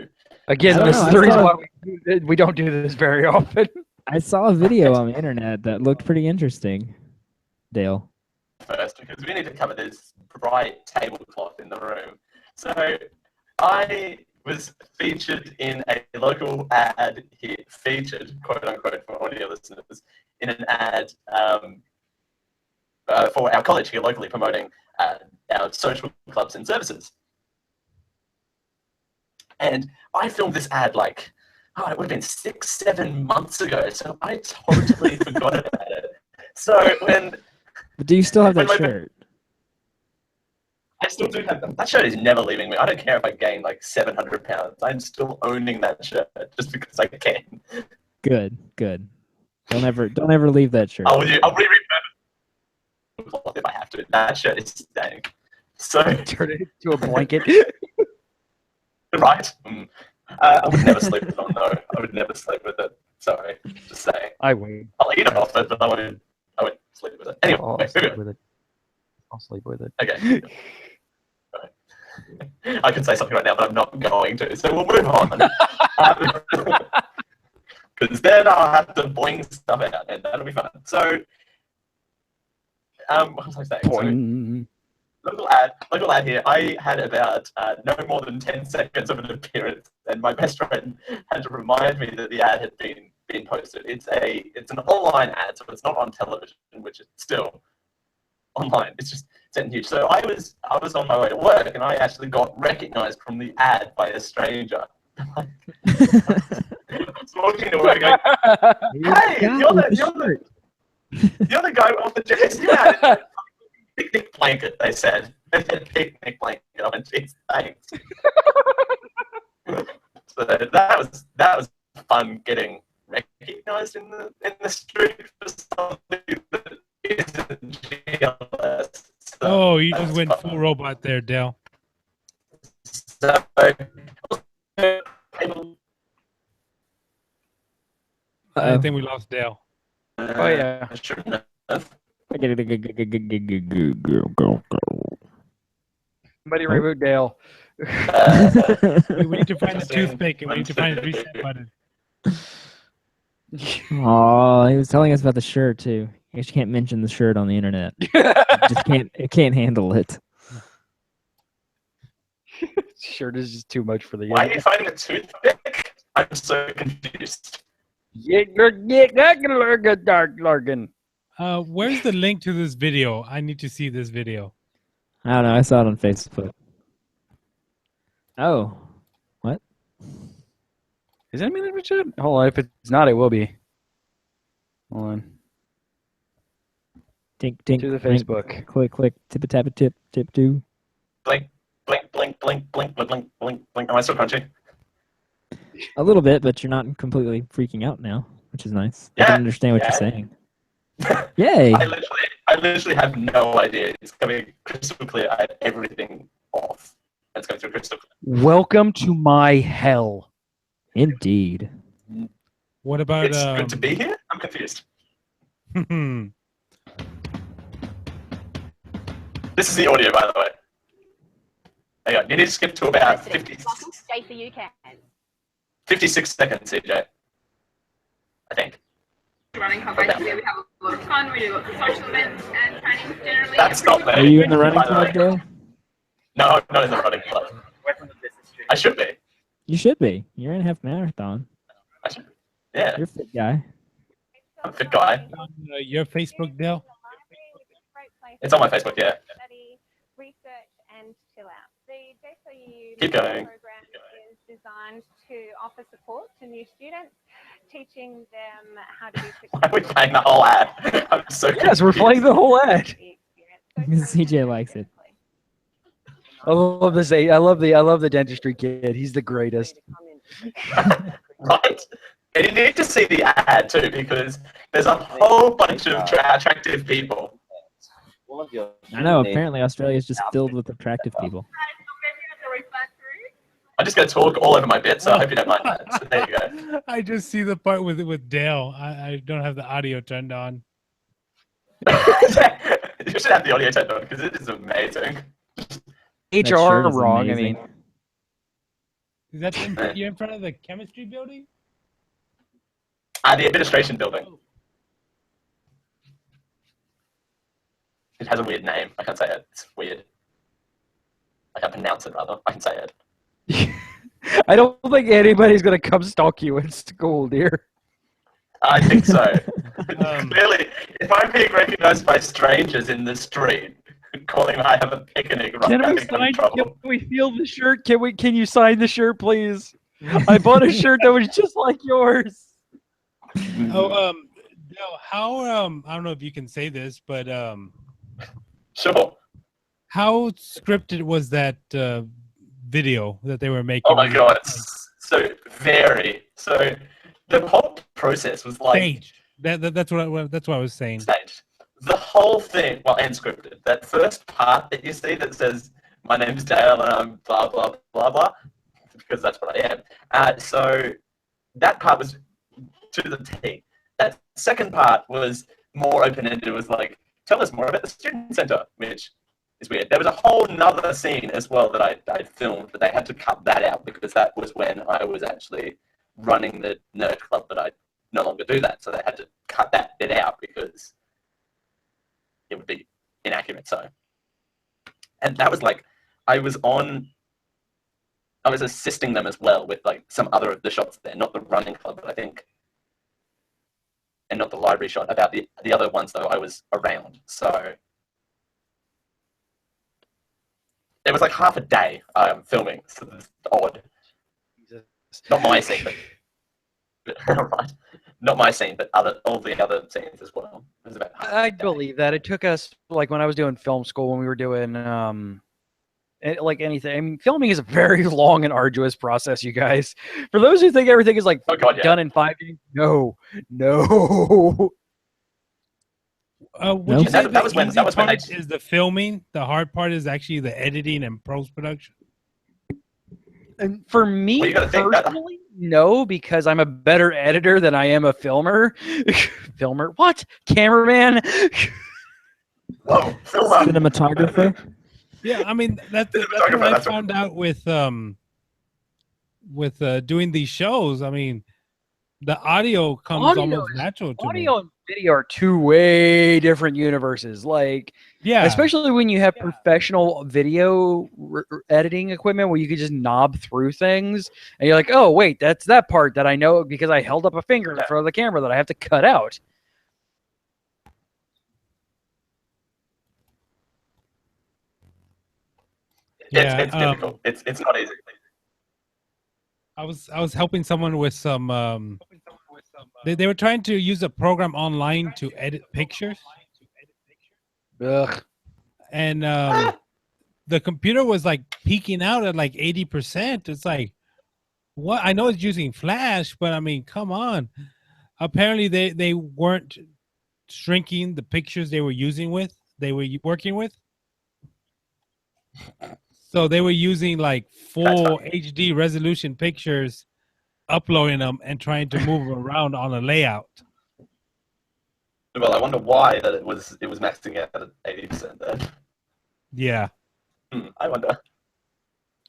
Again, I don't this know, is I the reason saw- why we don't do this very often. I saw a video on the internet that looked pretty interesting. Dale. First, because we need to cover this bright tablecloth in the room. So, I was featured in a local ad here, featured, quote unquote, for audio listeners, in an ad for our college here locally promoting our social clubs and services. And I filmed this ad it would have been 6-7 months ago, so I totally forgot about it. So when But do you still have that When my- shirt? I still do have them. That shirt is never leaving me. I don't care if I gain 700 pounds. I'm still owning that shirt just because I can. Good, good. Don't ever leave that shirt. I'll re-remember if I have to. That shirt is staying. So, Turn it into a blanket. right? I would never sleep with it on, no. I would never sleep with it. Sorry. Just saying. I would. I'll eat it off it, but I wouldn't sleep with it. Anyway, I'll sleep with it. I'll sleep with it. okay. I could say something right now, but I'm not going to. So we'll move on. Because then I'll have to bling stuff out, and that'll be fun. So, what was I saying? Boing. Local ad here. I had about no more than 10 seconds of an appearance, and my best friend had to remind me that the ad had been posted. It's an online ad, so it's not on television, which is still online. It's just sent huge. So I was on my way to work, and I actually got recognized from the ad by a stranger. I was walking to work going, hey, you're the guy off the JSU ad. Picnic blanket, they said. They said picnic blanket. I went, geez, thanks. So that was fun getting recognized in the street for something that isn't GLS. So Oh, you just that's went fun. full robot there, Dale. So, I think we lost Dale. Oh, yeah. I shouldn't have. Somebody reboot Dale. We need to find the toothpick and we need to find the reset button. Oh, he was telling us about the shirt too. I guess you can't mention the shirt on the internet. It can't handle it. Shirt is just too much for the Why are you finding a toothpick? I'm so confused. Larkin. Where's the link to this video? I need to see this video. I don't know. I saw it on Facebook. Oh, what? Is that me in the chat? Hold on, if it's not, it will be. Hold on. Tink, tink. To the blink, Facebook. Click, tip a tap a tip, tip two. Blink, blink, blink, blink, blink, blink, blink, blink, blink. Am I still crunchy? A little bit, but you're not completely freaking out now, which is nice. I Yeah, can understand what yeah. you're saying. Yay! I literally have no idea. It's coming crystal clear. I had everything off. It's going through crystal clear. Welcome to my hell. Indeed. What about It's good to be here? I'm confused. This is the audio, by the way. Hang on, you need to skip to about 56 seconds, CJ. I think. Running conference where we have a lot of fun. We do lots of social events and trainings generally. That's not me. Are you in the running by the way. club, Dale? No, I'm not in the running club. I should be. You should be. You're in a half marathon. I should be. Yeah, You're a fit guy. I'm a fit guy. On your Facebook, Dale? It's on my Facebook, yeah. Study, research, and chill out. The JSOU Keep going. program is designed to offer support to new students, teaching them how to be Why are we playing the whole ad? I'm so Yes, we're confused. playing the whole ad. CJ likes it. I love this. I love the dentistry kid. He's the greatest. Right? And you need to see the ad too, because there's a whole bunch of attractive people. I know. Apparently, Australia is just filled with attractive people. I'm just going to talk all over my bit, so I hope you don't mind that. So there you go. I just see the part with Dale. I don't have the audio turned on. You should have the audio turned on because it is amazing. That HR shirt is wrong. I amazing. mean, Is that you're in front of the chemistry building? The administration building. It has a weird name. I can't say it. It's weird. I can't pronounce it, rather. I can say it. I don't think anybody's gonna come stalk you in school, dear. I think so. Clearly, if I'm being recognized by strangers in the street, calling I have a picnic, right, Can we sign? Can we feel the shirt? Can you sign the shirt, please? I bought a shirt that was just like yours. Oh, Dale, how I don't know if you can say this, but Sure. how scripted was that video that they were making? Oh my god, so very. So the whole process was like Staged. That's what I was saying. staged. The whole thing, well, and scripted. That first part that you see that says, "My name's Dale and I'm blah blah blah blah," because that's what I am. So that part was to the T. That second part was more open-ended. It was like, "Tell us more about the student center," which is weird. There was a whole nother scene as well that I filmed, but they had to cut that out because that was when I was actually running the nerd club, but I no longer do that. So they had to cut that bit out because it would be inaccurate. So, and that was like, I was assisting them as well with like some other of the shots there, not the running club, but I think, and not the library shot. About the other ones though, I was around. So it was like half a day filming. So it's odd. Not my scene, but right. Not my scene, but all the other scenes as well. It was about I believe that. It took us, like, when I was doing film school, when we were doing like anything. I mean, filming is a very long and arduous process, you guys. For those who think everything is like done in 5 days, no. Would you say that was when part is the filming? The hard part is actually the editing and post-production? And for me Well, you gotta think that- personally, no, because I'm a better editor than I am a filmer. Filmer? What? Cameraman? Whoa, filmer. Cinematographer. Yeah, I mean that's what I found out with doing these shows. I mean, the audio comes almost natural to me. Audio and video are two way different universes. Like, Yeah, especially when you have professional video editing equipment where you can just knob through things, and you're like, oh wait, that's that part that I know because I held up a finger in front of the camera that I have to cut out. It's difficult. It's not easy. I was helping someone with some. They were trying to use a program online to edit pictures, Ugh. and the computer was like peaking out at like 80%. It's like, what? I know it's using Flash, but I mean, come on. Apparently, they weren't shrinking the pictures they were working with. So they were using like full HD resolution pictures, uploading them and trying to move them around on a layout. Well, I wonder why that it was maxing out at 80% then. Yeah. I wonder.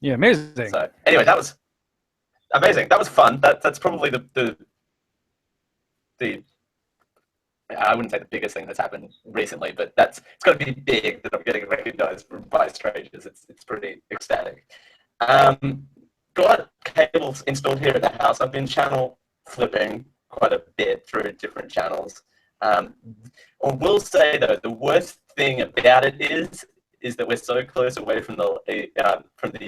Yeah, amazing. So anyway, that was amazing. That was fun. That's probably the I wouldn't say the biggest thing that's happened recently, but it's got to be big that I'm getting recognized by strangers. It's pretty ecstatic. Got cables installed here at the house. I've been channel flipping quite a bit through different channels. I will say though, the worst thing about it is that we're so close away from the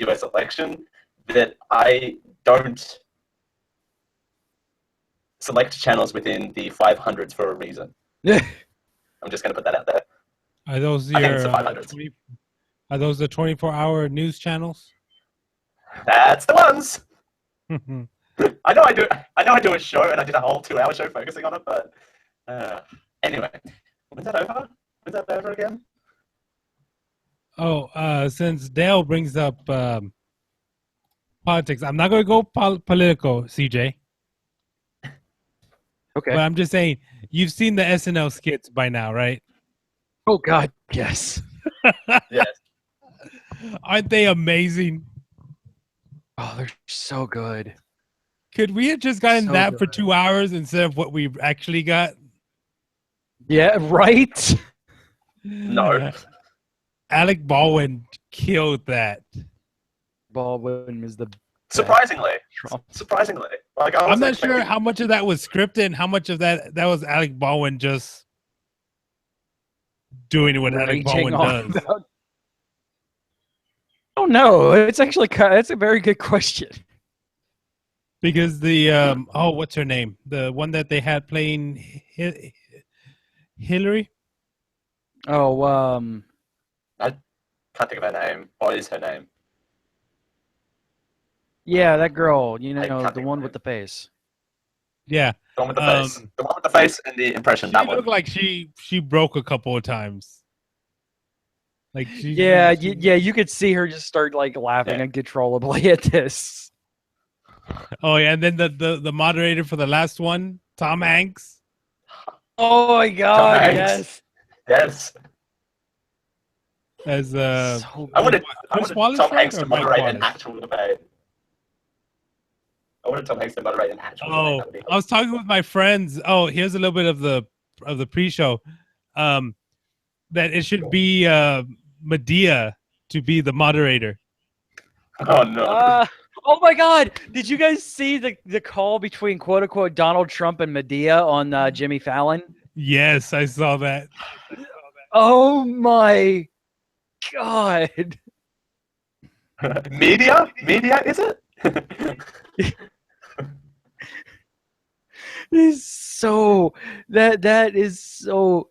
US election that I don't select channels within the 500s for a reason. I'm just going to put that out there. Are those I think it's your the 500s. are those the 24-hour news channels? That's the ones. I know I do a show, and I did a whole 2-hour show focusing on it, but anyway, was that over? Was that over again? Oh, since Dale brings up politics, I'm not going to go political, CJ. Okay. But I'm just saying, you've seen the SNL skits by now, right? Oh God, yes. Yes. Aren't they amazing? Oh, they're so good. Could we have just gotten So that for good. 2 hours instead of what we actually got? Yeah, right. No. Alec Baldwin killed that. Baldwin is the Surprisingly. Trump. Surprisingly. Like, I I'm wasn't not sure expecting- how much of that was scripted and how much of that was Alec Baldwin just doing what Alec raging Baldwin on does. about- Oh no, it's actually it's a very good question. Because the what's her name? The one that they had playing Hillary? Oh, I can't think of her name. What is her name? yeah, that girl. You I know, can't the think one of with the face. Yeah. The one with the face. The one with the face and the impression. She That one. looked like she broke a couple of times. Like she Yeah, you could see her just start like laughing Yeah. uncontrollably at this. Oh yeah, and then the moderator for the last one, Tom Hanks. Oh my God, Hanks. yes. Yes. As So I wanted Chris Wallace, Tom right, Hanks or to Mike moderate an Wallace? actual debate. I wanted Tom Hanks to moderate an actual debate. Oh, That would be I was talking with my friends. Oh, here's a little bit of the pre-show. That it should be Medea to be the moderator. Oh no. Oh my God! Did you guys see the call between quote unquote Donald Trump and Medea on Jimmy Fallon? Yes, I saw that. Oh my God! Media, is it? It's so that is so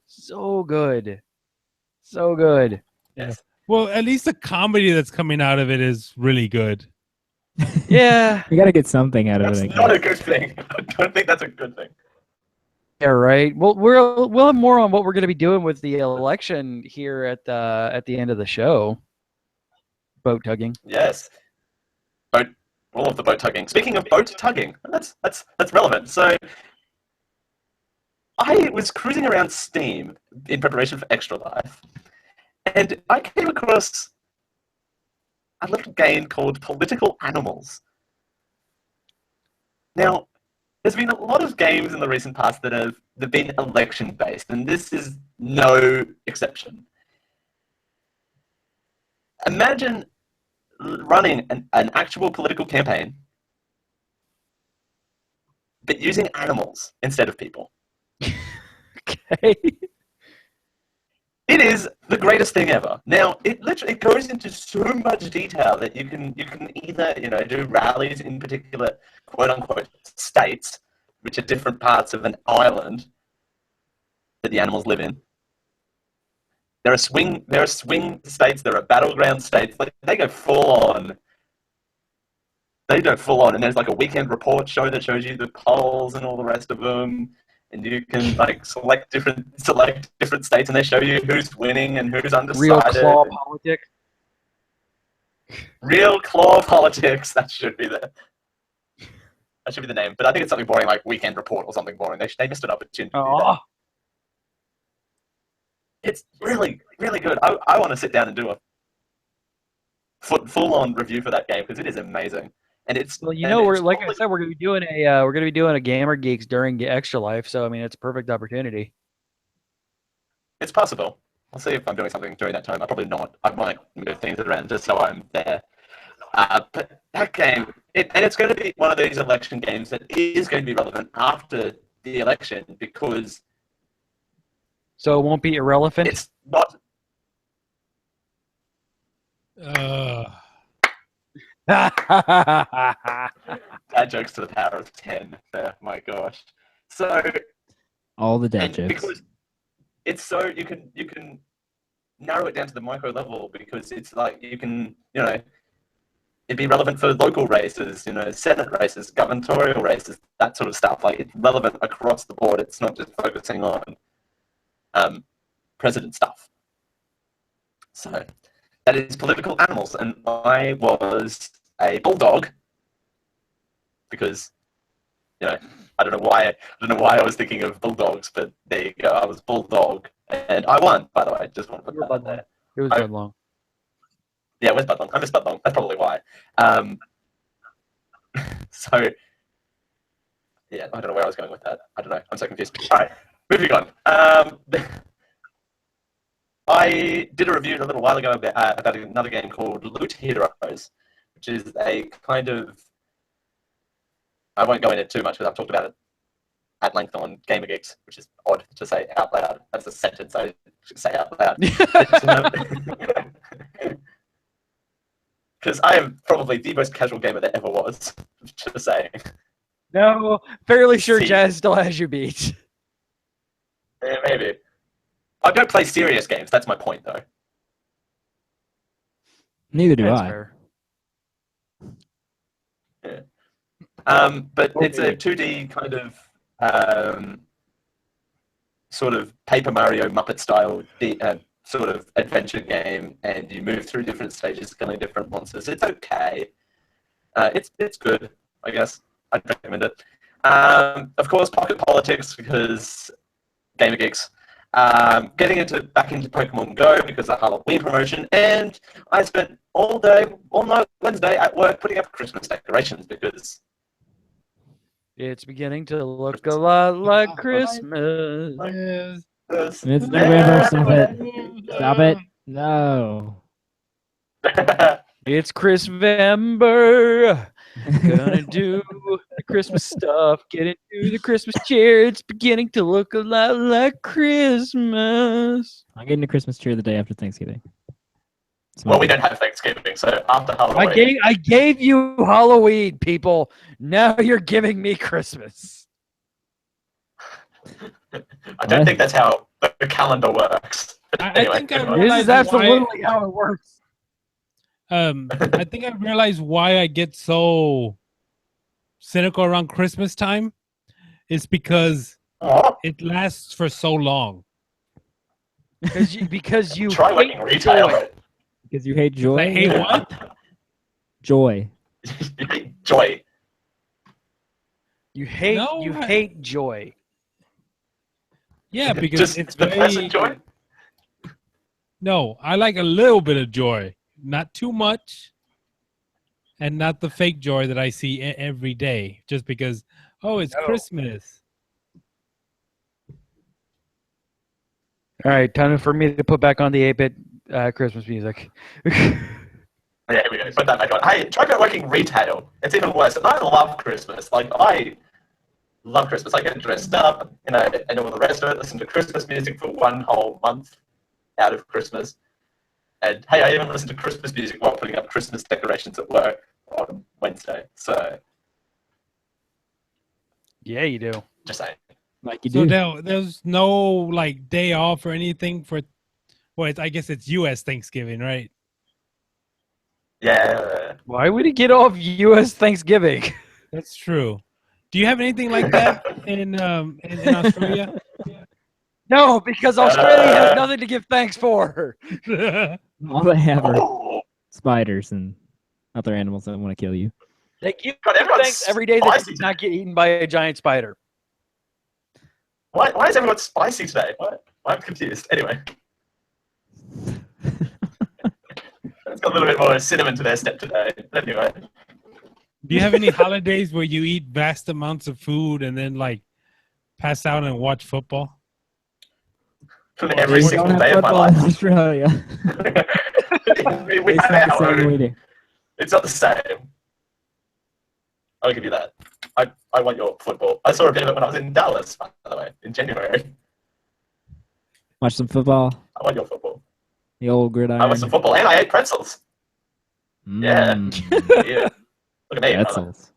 good, so good. Yes. Well, at least the comedy that's coming out of it is really good. Yeah, You got to get something out of That's it. I not a guess. good thing. I don't think that's a good thing. yeah, right. Well, we'll have more on what we're going to be doing with the election here at the end of the show. Boat tugging. Yes. All of the boat tugging. Speaking of boat tugging, that's relevant. So I was cruising around Steam in preparation for Extra Life, and I came across a little game called Political Animals. Now, there's been a lot of games in the recent past that have been election based, and this is no exception. Imagine running an actual political campaign, but using animals instead of people. Okay. It is the greatest thing ever. Now, it literally goes into so much detail that you can either do rallies in particular quote unquote states, which are different parts of an island that the animals live in. There are swing states. There are battleground states. Like they go full on. And there's like a weekend report show that shows you the polls and all the rest of them. And you can like select different states, and they show you who's winning and who's undecided. Real claw politics. Real claw politics. That should be the name. But I think it's something boring like weekend report or something boring. They missed an opportunity. Oh, It's really, really good. I want to sit down and do a full-on review for that game because it is amazing. And it's well, it's like I probably- said, we're gonna be doing a Gamer Geeks during Extra Life, so I mean it's a perfect opportunity. It's possible. I'll see if I'm doing something during that time. I'm probably not. I might move things around just so I'm there. But that game, it's going to be one of these election games that is going to be relevant after the election because So it won't be irrelevant? it's not. Dad jokes to the power of 10 there, my gosh. So All the dad and jokes. because it's so you can narrow it down to the micro level because it's like you can, you know, it'd be relevant for local races, you know, Senate races, gubernatorial races, that sort of stuff. Like it's relevant across the board. It's not just focusing on president stuff. So that is political animals, and I was a bulldog because, you know, I don't know why I was thinking of bulldogs, but there you go. I was bulldog, and I won. By the way, just want to put that out there. It was Budlong. Yeah, where's Budlong? I miss Budlong. That's probably why. So, yeah, I don't know where I was going with that. I don't know. I'm so confused. All right, moving on. I did a review a little while ago about another game called Loot Heroes, which is a kind of... I won't go into it too much because I've talked about it at length on Gamer Geeks, which is odd to say out loud. That's a sentence I should say out loud. Because I am probably the most casual gamer there ever was, just saying. No, fairly sure See. Jazz still has you beat. Yeah, maybe. I don't play serious games. That's my point, though. Neither do That's I. fair. Yeah. But it's a 2D kind of sort of Paper Mario Muppet style sort of adventure game, and you move through different stages, killing different monsters. It's okay. It's good, I guess. I'd recommend it. Of course, Pocket Politics because Gamer Geeks. Getting back into Pokemon Go because of the Halloween promotion, and I spent all night Wednesday at work putting up Christmas decorations because It's beginning to look a lot like Christmas. It's November. Stop it. Stop it. No. It's Chrisvember. Gonna do the Christmas stuff. Get into the Christmas cheer. It's beginning to look a lot like Christmas. I'm getting a Christmas cheer the day after Thanksgiving. well, we don't have Thanksgiving, so after Halloween. I gave you Halloween, people. Now you're giving me Christmas. I don't think that's how the calendar works. I think I This realized is absolutely how it works. I think I realized why I get so cynical around Christmas time. It's because it lasts for so long. Because you Try hate working retail. joy. Because you hate joy. I hate what? Joy. You hate joy. You hate No, you I- hate joy. Yeah, because Just it's the very pleasant joy. No, I like a little bit of joy, not too much, and not the fake joy that I see every day. Just because, it's Christmas. All right, time for me to put back on the 8-bit Christmas music. Yeah, here we go. Put that back on. Hey, try about working retail. It's even worse. And I love Christmas. Like, I love Christmas. I get dressed up, and all the rest of it. Listen to Christmas music for one whole month out of Christmas. And hey, I even listen to Christmas music while putting up Christmas decorations at work on Wednesday. So, Yeah, you do. just saying. Like you So do. there's no like day off or anything for. Well, I guess it's U.S. Thanksgiving, right? Yeah. Why would he get off U.S. Thanksgiving? That's true. Do you have anything like that in Australia? No, because Australia has nothing to give thanks for. All they have are Oh, spiders and other animals that want to kill you. They give God, everyone's thanks every day that spicy does not get eaten by a giant spider. Why is everyone spicy today? What? I'm confused. Anyway. It's got a little bit more cinnamon to their step today. Anyway. Do you have any holidays where you eat vast amounts of food and then like pass out and watch football? Every We single don't day have of my football in life. Australia. we It's have not the our same own. we do. It's not the same. I'll give you that. I want your football. I saw a bit of it when I was in Dallas, by the way, in January. Watch some football. I want your football. The old gridiron. I want some football, and I ate pretzels. Yeah. Yeah. Look at me, brother. Pretzels.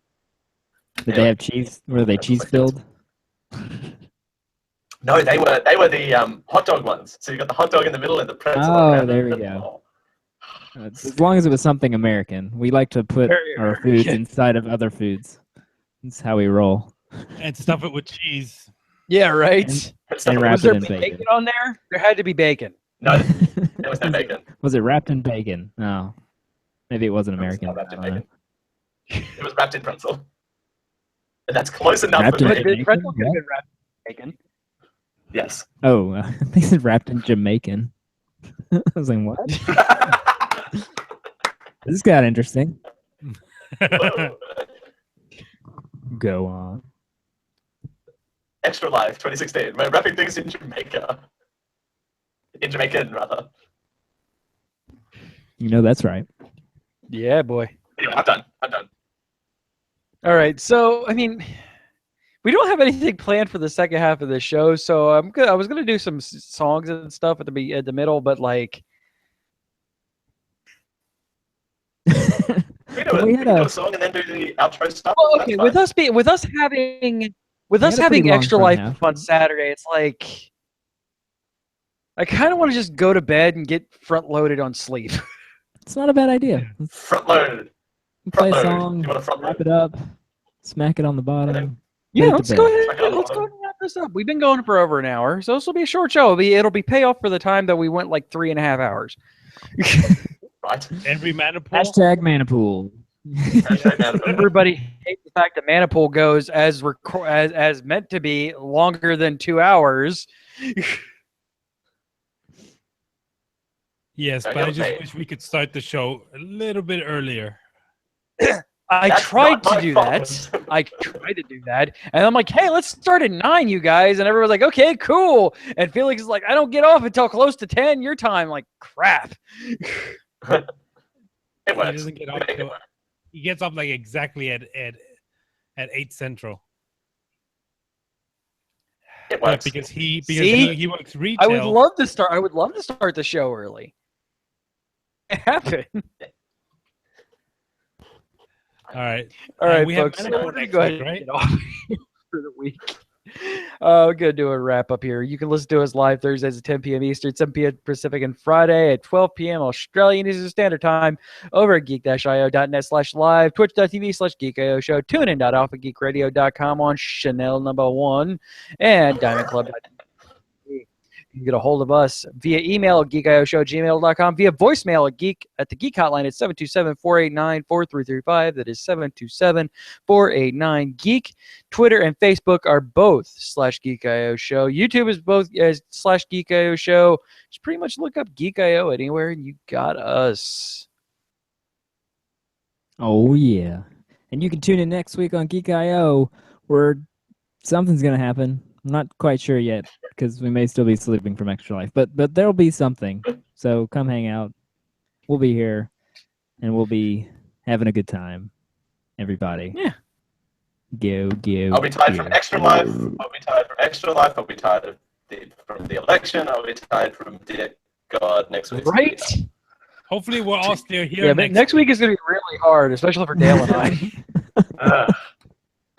Did they have cheese? Were they cheese filled? No, they were the hot dog ones. So you got the hot dog in the middle and the pretzel. Oh, there we go. As long as it was something American. We like to put our foods inside of other foods. That's how we roll. And stuff it with cheese. Yeah, right. And wrap Was it there in bacon bacon. on there? There had to be bacon. No, there was no bacon. Was it wrapped in bacon? No. Maybe it wasn't American. It was not wrapped in I don't know. bacon. It was wrapped in pretzel. And that's close enough Wrapped for in me. bacon? Pretzel could have been wrapped in bacon. Yes. Oh, I think it's wrapped in Jamaican. I was like, what? This got interesting. Go on. Extra Life 2016. We're wrapping things in Jamaica. In Jamaican, rather. You know that's right. Yeah, boy. Anyway, I'm done. All right. So, I mean, we don't have anything planned for the second half of the show, so I was gonna do some songs and stuff at the middle, but like, We can do a song and then do the outro stuff. well, okay, with us having had a pretty long Extra front Life half. on Saturday, it's like I kind of want to just go to bed and get front loaded on sleep. It's not a bad idea. Let's Front loaded. play a Front load. song, You want to front wrap load? it up, smack it on the bottom. Yeah, Put it to let's bed. go ahead. Check it out. Let's go ahead and wrap this up. We've been going for over an hour, so this will be a short show. It'll be payoff for the time that we went like 3.5 hours. Right. Every manipool. Hashtag Manipool. Everybody hates the fact that Manipool goes as meant to be longer than 2 hours. Yes, I but I gotta just say- wish we could start the show a little bit earlier. I That's tried not to my do fault. that. I tried to do that. And I'm like, hey, let's start at 9, you guys. And everyone's like, okay, cool. And Felix is like, I don't get off until close to 10 your time. Like, crap. It He works. doesn't get We up make it till, work. he gets up like exactly at 8 Central. It Yeah, works. because he See? he works retail. I would love to start the show early. It happened. All right. All right, we have folks. Manipool We're gonna next go ahead week, and right? get off for the week. We're gonna do a wrap up here. You can listen to us live Thursdays at 10 p.m. Eastern, 7 p.m. Pacific, and Friday at 12 p.m. Australian Eastern Standard Time over at geek-io.net/live, twitch.tv/geekio show, tunein.alphageekradio.com on Chanel #1, and diamondclub.tv. You can get a hold of us via email at geekioshow@gmail.com, via voicemail at the Geek Hotline at 727-489-4335. That is 727-489-GEEK. Twitter and Facebook are both /GeekIO Show. YouTube is both as /GeekIO Show. Just pretty much look up GeekIO anywhere and you got us. Oh, yeah. And you can tune in next week on Geek.io where something's going to happen. I'm not quite sure yet because we may still be sleeping from Extra Life, but there'll be something. So come hang out. We'll be here and we'll be having a good time. Everybody. Yeah. Go. I'll be tired from Extra Life. I'll be tired from Extra Life. I'll be tired from the election. I'll be tired from Dear God next week. Right? Hopefully we're all still here. Yeah, but next week is going to be really hard, especially for Dale and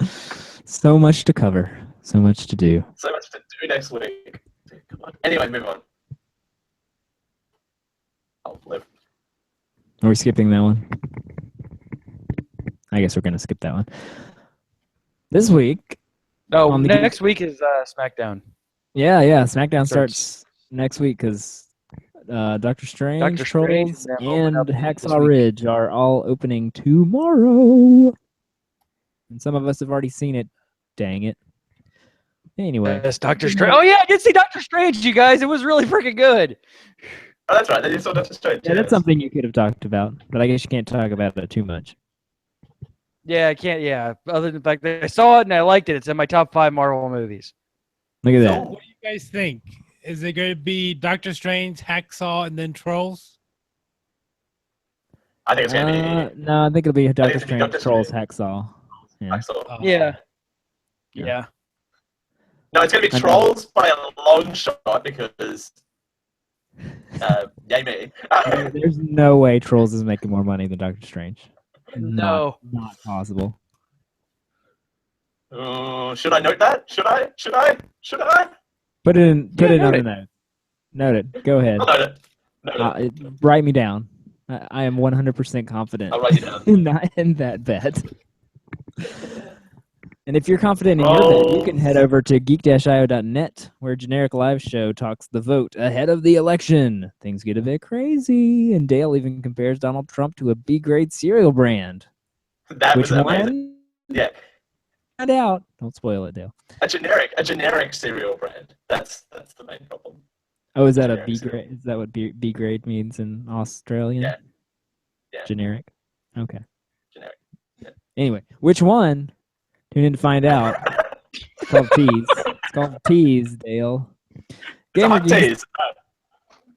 I. So much to cover. So much to do. So much to do next week. Come on. Anyway, move on. I'll live. Are we skipping that one? I guess we're going to skip that one. This week. No, on the next week is SmackDown. Yeah. SmackDown starts next week because Doctor Strange, Doctor Strange, Trolls, and open and up this Hacksaw week. Ridge are all opening tomorrow. And some of us have already seen it. Dang it. Anyway. Yes, Doctor Strange. Oh, yeah, I did see Doctor Strange, you guys. It was really freaking good. Oh, that's right. You saw Doctor Strange. Yeah, that's something you could have talked about, but I guess you can't talk about it too much. Yeah, I can't. Yeah, other than the fact that I saw it and I liked it. It's in my top 5 Marvel movies. Look at So that. what do you guys think? Is it going to be Doctor Strange, Hacksaw, and then Trolls? I think it's going to be. No, I think it'll be Doctor it's gonna be Strange, Doctor Trolls, Strange. Hacksaw. Yeah. Yeah. Yeah. Yeah. No, it's going to be I know. Trolls by a long shot because, yay me. There's no way Trolls is making more money than Doctor Strange. No. Not possible. Should I note that? Should I? Put it in. Put Yeah, it on note the it. note. Note it. Go ahead. I'll note it. Note it. Write me down. I am 100% confident I'll write you down. in that bet. And if you're confident in your bet, you can head over to geek-io.net, where Generic Live Show talks the vote ahead of the election. Things get a bit crazy, and Dale even compares Donald Trump to a B-grade cereal brand. That Which was amazing. one? Yeah, Find out. Don't spoil it, Dale. a generic cereal brand. That's the main problem. Oh, is that a Generic B cereal. grade? Is that what B grade means in Australian? Yeah. Yeah. Generic. Okay. Generic. Yeah. Anyway, which one? Tune in to find out. It's called Tease. It's called Tease, Dale. Gamer Hot Geek, teas.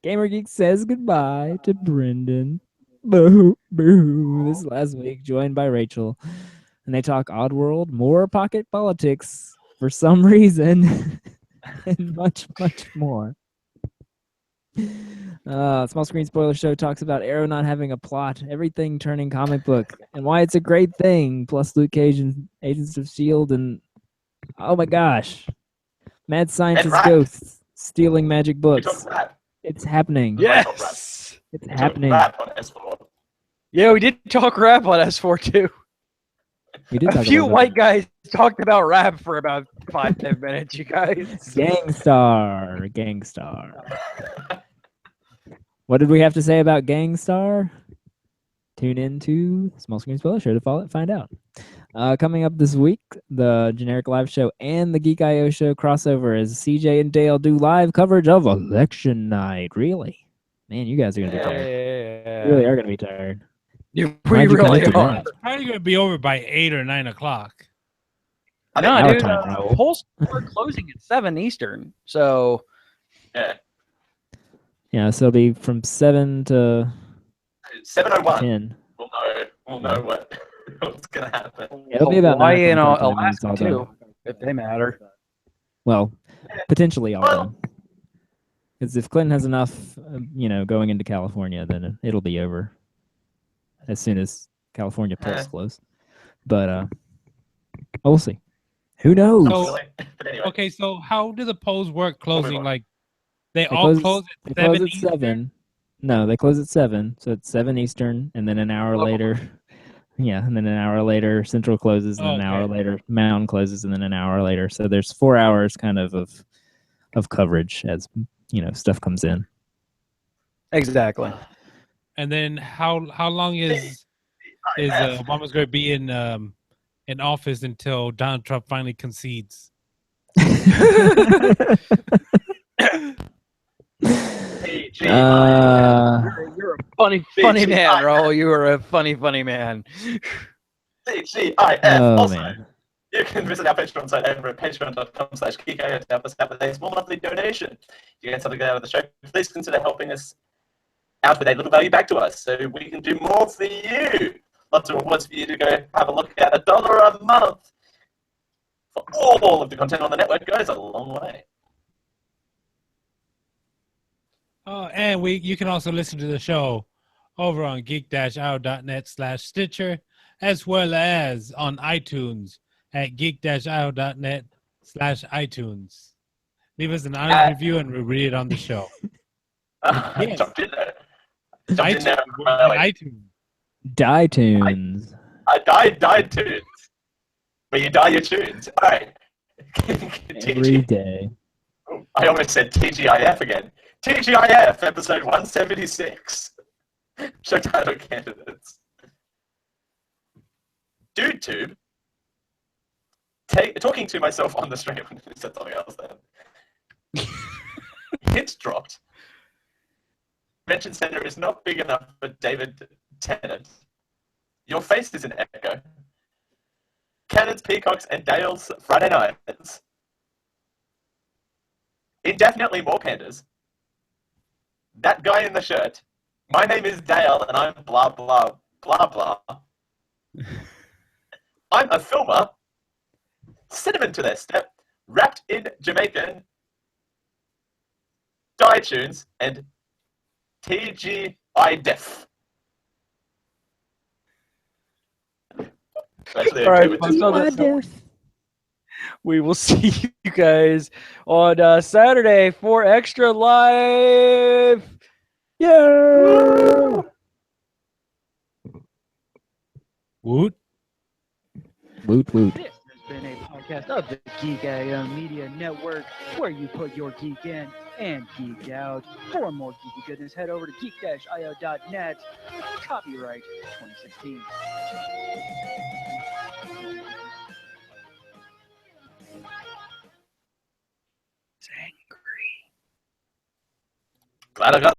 Gamer Geek says goodbye to Brendan. Boo, boo. This is last week, joined by Rachel. And they talk Oddworld, more pocket politics for some reason, and much, much more. Small Screen Spoiler Show talks about Arrow not having a plot, everything turning comic book, and why it's a great thing, plus Luke Cage and Agents of S.H.I.E.L.D. and, oh my gosh, mad scientist rap. ghosts stealing magic We books. talk rap. It's happening. Yes. It's We talk happening. rap on S4. Yeah, we did talk rap on S4 too. We did A talk few about white guys talked about rap for about 5 minutes, you guys. Gangstar. Gangstar. What did we have to say about Gangstar? Tune in to Small Screen Spoiler Show to find out. Coming up this week, the Generic Live Show and the Geek IO Show crossover as CJ and Dale do live coverage of election night. Really? Man, you guys are going to be tired. You really are going to be tired. We Why'd you really commit to are. that? It's probably gonna be over by 8 or 9 o'clock. No, Our dude, time, Raul. polls are closing at 7 Eastern. So, Yeah. Yeah, so it'll be from 7 to 7:01. 10. We'll know what's gonna happen. It'll be about 9 Hawaii and o'clock by the time it's Alaska all too, done. if they matter. Well, potentially all Well- done. Because if Clinton has enough, going into California, then it'll be over as soon as California polls close. But we'll see. Who knows? So- But anyway, Okay, so how do the polls work closing? on. Like they They all close- close They at close 7 at Eastern? 7. No, they close at 7. So it's 7 Eastern, and then an hour later. Yeah, and then an hour later, Central closes, and then an hour Okay. later, Mountain closes, and then an hour later. So there's 4 hours kind of coverage as stuff comes in. Exactly. And then how long is Obama's going to be in office until Donald Trump finally concedes? PG. You're a funny BG. man, Raul. You are a funny man. TGIF. Oh, Also, man. you can visit our Patreon site over at patreon.com/geekio to help us out with a small monthly donation. If you get something out of the show, please consider helping us out with a little value back to us so we can do more for you. Lots of rewards for you to go have a look at. $1 a month for all of the content on the network goes a long way. Oh, and you can also listen to the show over on geek-io.net/Stitcher, as well as on iTunes at geek-io.net/iTunes. Leave us an honest review and we'll read it on the show. Yes. Jumped in there. iTunes. DieTunes. I died tunes. But you die your tunes. All right. Every day. I almost said TGIF again. TGIF, episode 176. Show title candidates. Dude Tube. Talking to myself on the stream. Said something else then. Hits dropped. Convention Center is not big enough for David Tennant. Your face is an echo. Canons, Peacocks, and Dale's Friday nights. Indefinitely more pandas. That guy in the shirt. My name is Dale, and I'm blah blah blah blah. I'm a filmer. Cinnamon to their step, wrapped in Jamaican die tunes and TGI Def. Actually, All right, okay with this so one. we will see you guys on Saturday for Extra Live. Yeah. Woot. Woot woot. This has been a podcast of the Geek IO Media Network, where you put your geek in and geek out. For more geeky goodness, head over to geek-io.net. Copyright 2016. Glad I got